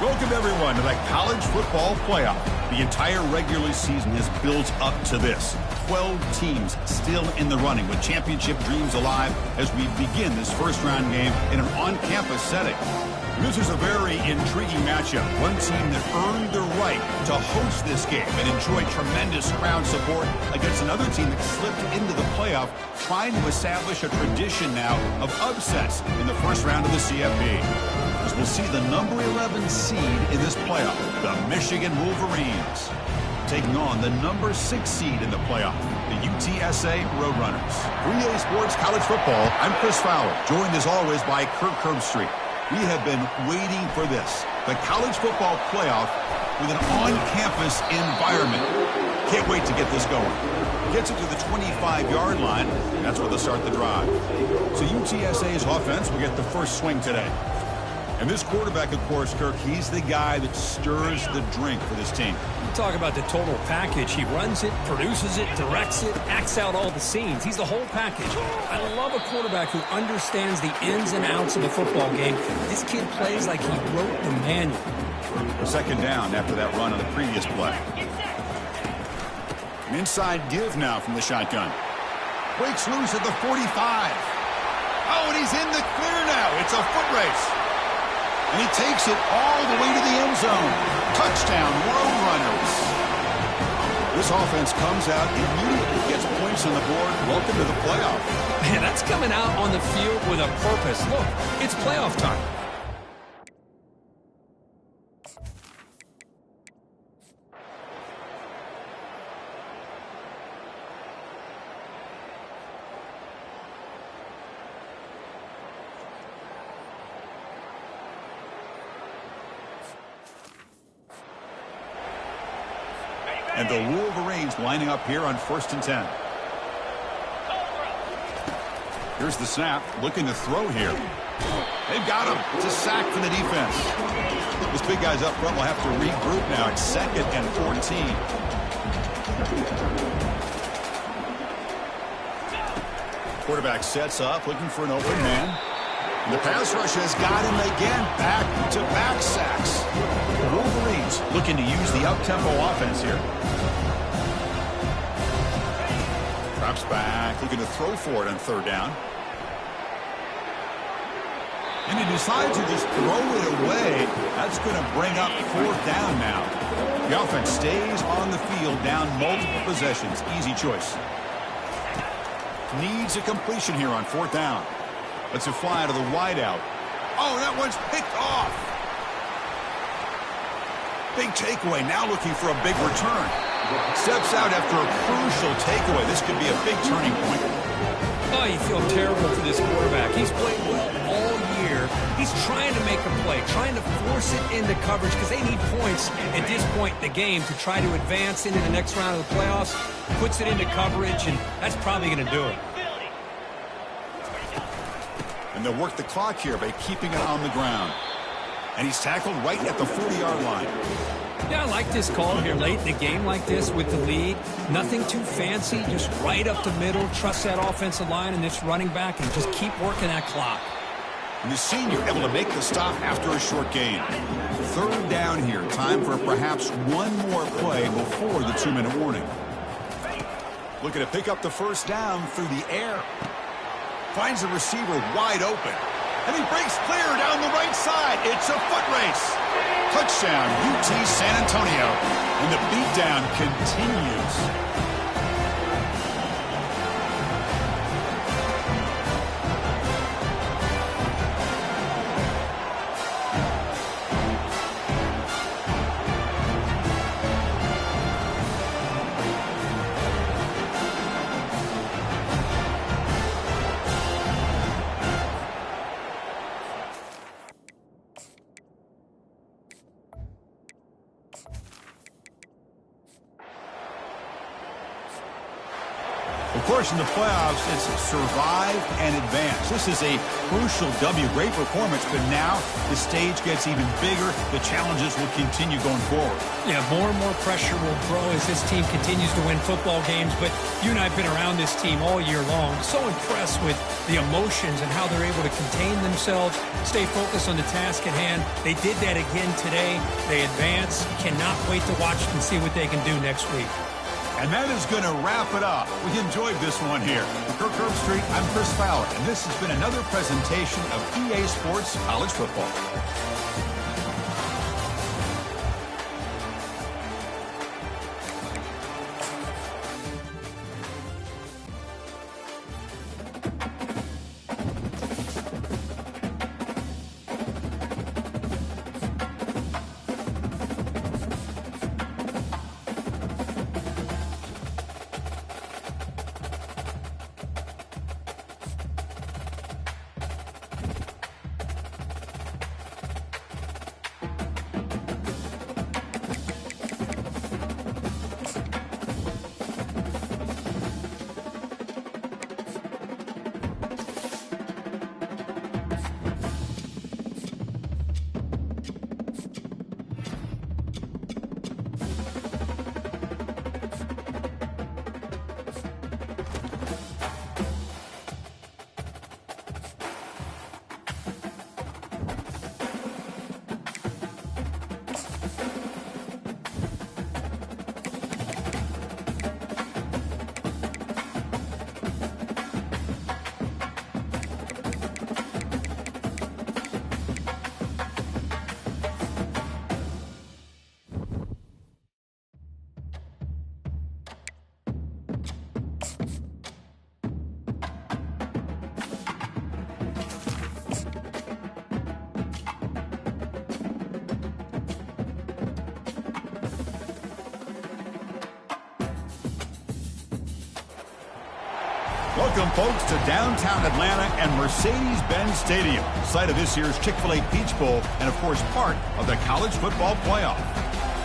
Welcome, everyone, to the College Football Playoff. The entire regular season has built up to this. 12 teams still in the running with championship dreams alive as we begin this first-round game in an on-campus setting. This is a very intriguing matchup. One team that earned the right to host this game and enjoyed tremendous crowd support against another team that slipped into the playoff, trying to establish a tradition now of upsets in the first round of the CFP. As we'll see the number 11 seed in this playoff, the Michigan Wolverines, taking on the number 6 seed in the playoff, the UTSA Roadrunners. 3A Sports College Football, I'm Chris Fowler, joined as always by Kirk Herbstreit. We have been waiting for this, the college football playoff with an on-campus environment. Can't wait to get this going. Gets it to the 25-yard line. That's where they'll start the drive. So UTSA's offense will get the first swing today. And this quarterback, of course, Kirk, he's the guy that stirs the drink for this team. Talk about the total package. He runs it, produces it, directs it, acts out all the scenes. He's the whole package. I love a quarterback who understands the ins and outs of a football game. This kid plays like he wrote the manual. Second down after that run on the previous play. An inside give now from the shotgun. Breaks loose at the 45. Oh, and he's in the clear now. It's a foot race. And he takes it all the way to the end zone. Touchdown, Roadrunners. This offense comes out, immediately gets points on the board. Welcome to the playoff. Man, that's coming out on the field with a purpose. Look, it's playoff time. And the Wolverines lining up here on 1st and 10. Here's the snap, looking to throw here. They've got him. It's a sack from the defense. This big guy's up front will have to regroup now. It's 2nd and 14. Quarterback sets up, looking for an open man. And the pass rush has got him again. Back-to-back sacks. The Wolverines looking to use the up-tempo offense here. Drops back, looking to throw for it on 3rd down. And he decides to just throw it away. That's going to bring up 4th down now. The offense stays on the field, down multiple possessions. Easy choice. Needs a completion here on 4th down. Lets it fly to the wideout. Oh, that one's picked off. Big takeaway, now looking for a big return. Steps out after a crucial takeaway. This could be a big turning point. Oh, you feel terrible for this quarterback. He's played well all year. He's trying to make a play, trying to force it into coverage because they need points at this point in the game to try to advance into the next round of the playoffs. Puts it into coverage, and that's probably going to do it. And they'll work the clock here by keeping it on the ground. And he's tackled right at the 40-yard line. Yeah, I like this call here late in the game like this with the lead. Nothing too fancy, just right up the middle. Trust that offensive line and this running back and just keep working that clock. And the senior able to make the stop after a short gain. 3rd down here. Time for perhaps one more play before the 2-minute warning. Looking to pick up the 1st down through the air. Finds the receiver wide open. And he breaks clear down the right side. It's a foot race. Touchdown, UT San Antonio. And the beatdown continues. Of course, in the playoffs, it's survive and advance. This is a crucial W. Great performance, but now the stage gets even bigger. The challenges will continue going forward. Yeah, more and more pressure will grow as this team continues to win football games, but you and I have been around this team all year long. So impressed with the emotions and how they're able to contain themselves, stay focused on the task at hand. They did that again today. They advance. Cannot wait to watch and see what they can do next week. And that is going to wrap it up. We enjoyed this one here. For Kirk Herbstreit, I'm Chris Fowler, and this has been another presentation of EA Sports College Football. Welcome, folks, to downtown Atlanta and Mercedes-Benz Stadium, site of this year's Chick-fil-A Peach Bowl and, of course, part of the College Football Playoff.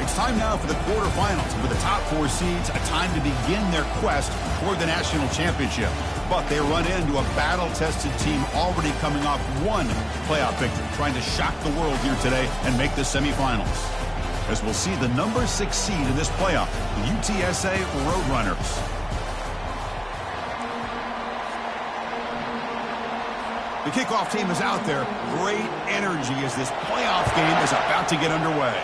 It's time now for the quarterfinals, and with the top four seeds, a time to begin their quest toward the national championship. But they run into a battle-tested team already coming off one playoff victory, trying to shock the world here today and make the semifinals. As we'll see the number 6 seed in this playoff, the UTSA Roadrunners. The kickoff team is out there. Great energy as this playoff game is about to get underway.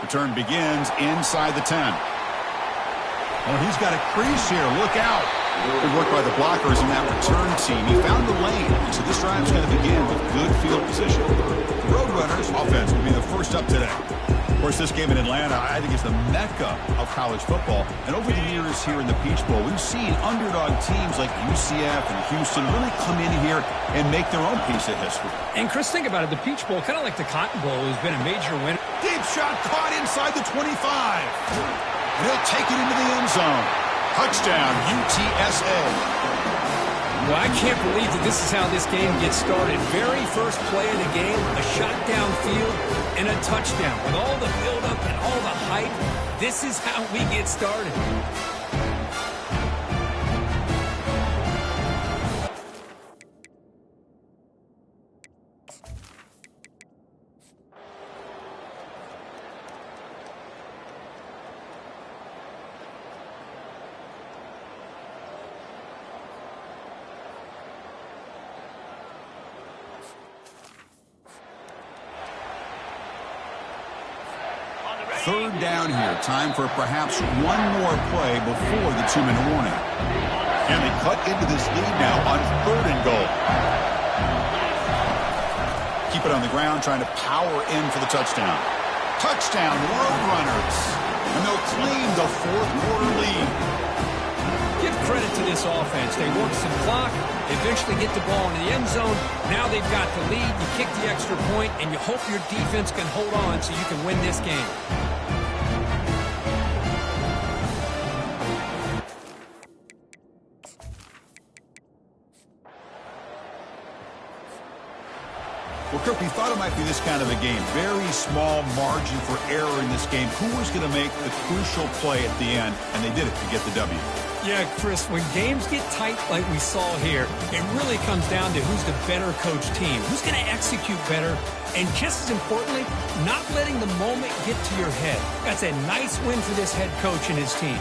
Return begins inside the 10. Oh, he's got a crease here. Look out. Good work by the blockers in that return team. He found the lane, so this drive's going to begin with good field position. The Roadrunners offense will be the first up today. Of course, this game in Atlanta, I think, is the mecca of college football. And over the years here in the Peach Bowl, we've seen underdog teams like UCF and Houston really come in here and make their own piece of history. And, Chris, think about it. The Peach Bowl, kind of like the Cotton Bowl, has been a major winner. Deep shot caught inside the 25. And he'll take it into the end zone. Touchdown, UTSA. Well, I can't believe that this is how this game gets started. Very first play of the game, a shot downfield and a touchdown. With all the buildup and all the hype, this is how we get started. Third down here. Time for perhaps one more play before the 2-minute warning. And they cut into this lead now on 3rd and goal. Keep it on the ground, trying to power in for the touchdown. Touchdown, Roadrunners. And they'll claim the 4th quarter lead. Give credit to this offense. They work some clock, eventually get the ball in the end zone. Now they've got the lead. You kick the extra point, and you hope your defense can hold on so you can win this game. Well, Kirk, we thought it might be this kind of a game. Very small margin for error in this game. Who was going to make the crucial play at the end? And they did it to get the W. Yeah, Chris, when games get tight like we saw here, it really comes down to who's the better coached team, who's going to execute better, and just as importantly, not letting the moment get to your head. That's a nice win for this head coach and his team.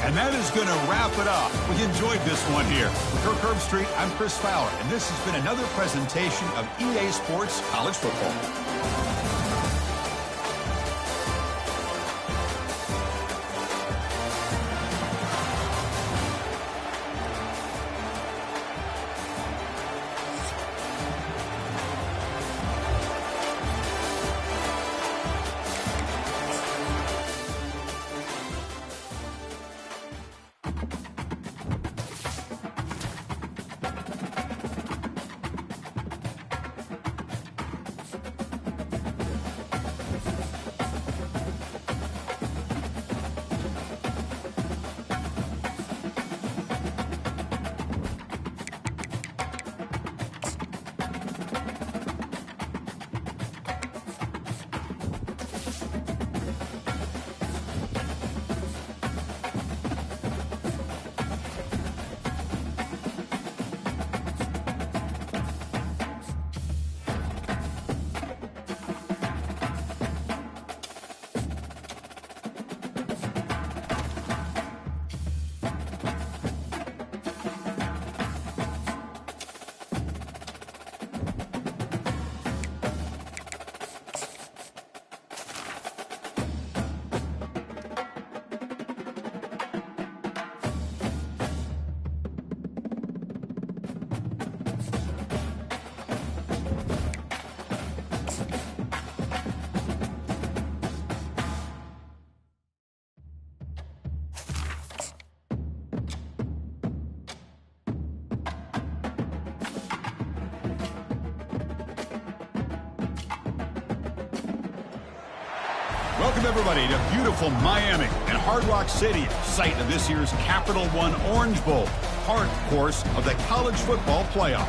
And that is going to wrap it up. We enjoyed this one here. For Kirk Herbstreit, I'm Chris Fowler, and this has been another presentation of EA Sports College Football. Welcome, everybody, to beautiful Miami and Hard Rock Stadium, site of this year's Capital One Orange Bowl, part, of course, of the college football playoff.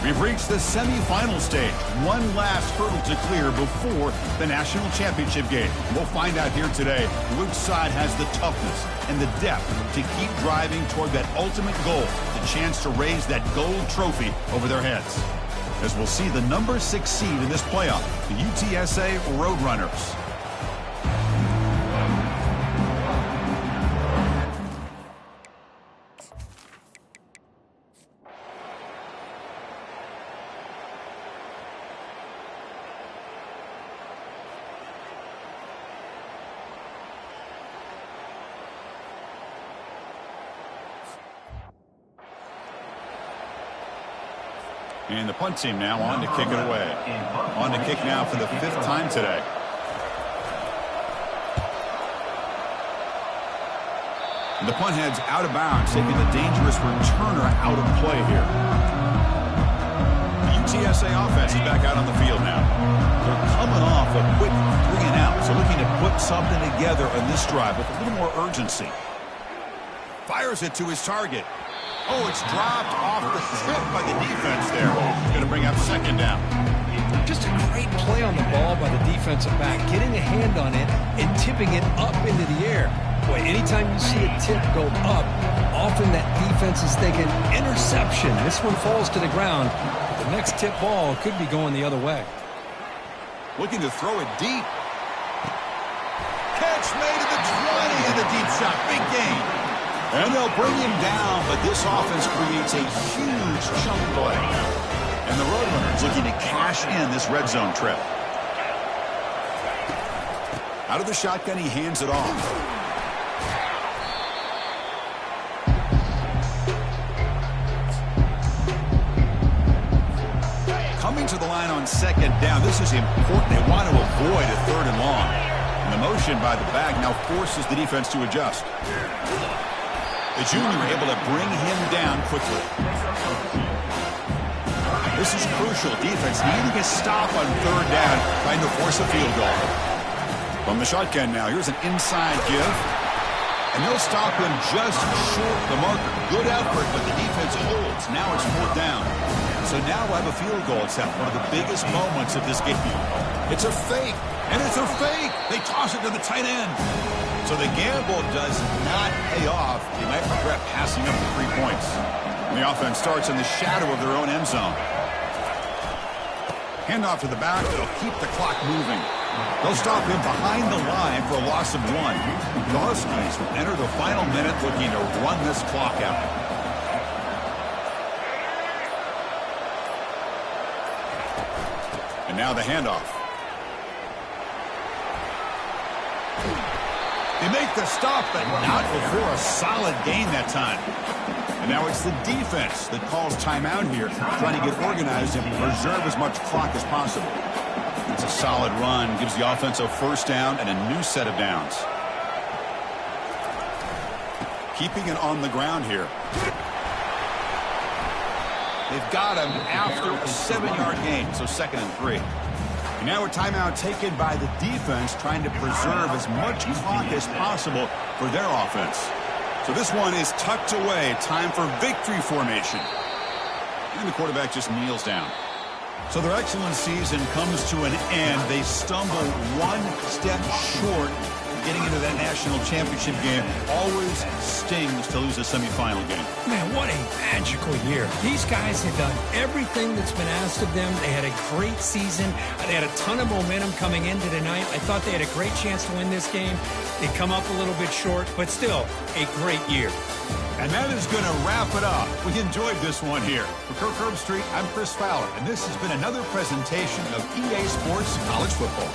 We've reached the semifinal stage, one last hurdle to clear before the national championship game. We'll find out here today which side has the toughness and the depth to keep driving toward that ultimate goal, the chance to raise that gold trophy over their heads. As we'll see the number 6 seed in this playoff, the UTSA Roadrunners. And the punt team now on to kick it away. On to kick now for the 5th time today. And the punt heads out of bounds, taking the dangerous returner out of play here. The UTSA offense is back out on the field now. They're coming off a quick 3-and-out, so looking to put something together on this drive with a little more urgency. Fires it to his target. Oh, it's dropped off the trip by the defense there. Going to bring up 2nd down. Just a great play on the ball by the defensive back, getting a hand on it and tipping it up into the air. Boy, anytime you see a tip go up, often that defense is thinking interception. This one falls to the ground. The next tip ball could be going the other way. Looking to throw it deep. Catch made at the 20 and the deep shot. Big gain. And they'll bring him down, but this offense creates a huge chunk play. And the Roadrunners looking to cash in this red zone trip. Out of the shotgun, he hands it off. Coming to the line on 2nd down. This is important. They want to avoid a 3rd and long. And the motion by the back now forces the defense to adjust. The junior able to bring him down quickly. This is crucial. Defense needing a stop on 3rd down, trying to force a field goal. From the shotgun now, here's an inside give. And they'll stop him just short of the marker. Good effort, but the defense holds. Now it's 4th down. So now we'll have a field goal attempt, one of the biggest moments of this game. It's a fake, and it's a fake. They toss it to the tight end. So the gamble does not pay off. You might regret passing up the 3 points. And the offense starts in the shadow of their own end zone. Handoff to the back. It'll keep the clock moving. They'll stop him behind the line for a loss of 1. The Huskies will enter the final minute looking to run this clock out. And now the handoff. They make the stop, but not before a solid gain that time. And now it's the defense that calls timeout here, trying to get organized and preserve as much clock as possible. It's a solid run, gives the offense a first down and a new set of downs. Keeping it on the ground here. They've got him after a 7-yard gain, so 2nd and 3. And now a timeout taken by the defense, trying to preserve as much clock as possible for their offense. So this one is tucked away. Time for victory formation. And the quarterback just kneels down. So their excellent season comes to an end. They stumble one step short of getting into that national championship game. Always stings to lose a semifinal game. Man, what a magical year. These guys have done everything that's been asked of them. They had a great season. They had a ton of momentum coming into tonight. I thought they had a great chance to win this game. They come up a little bit short, but still a great year. And that is going to wrap it up. We enjoyed this one here. For Kirk Herbstreit, I'm Chris Fowler, and this has been another presentation of EA Sports College Football.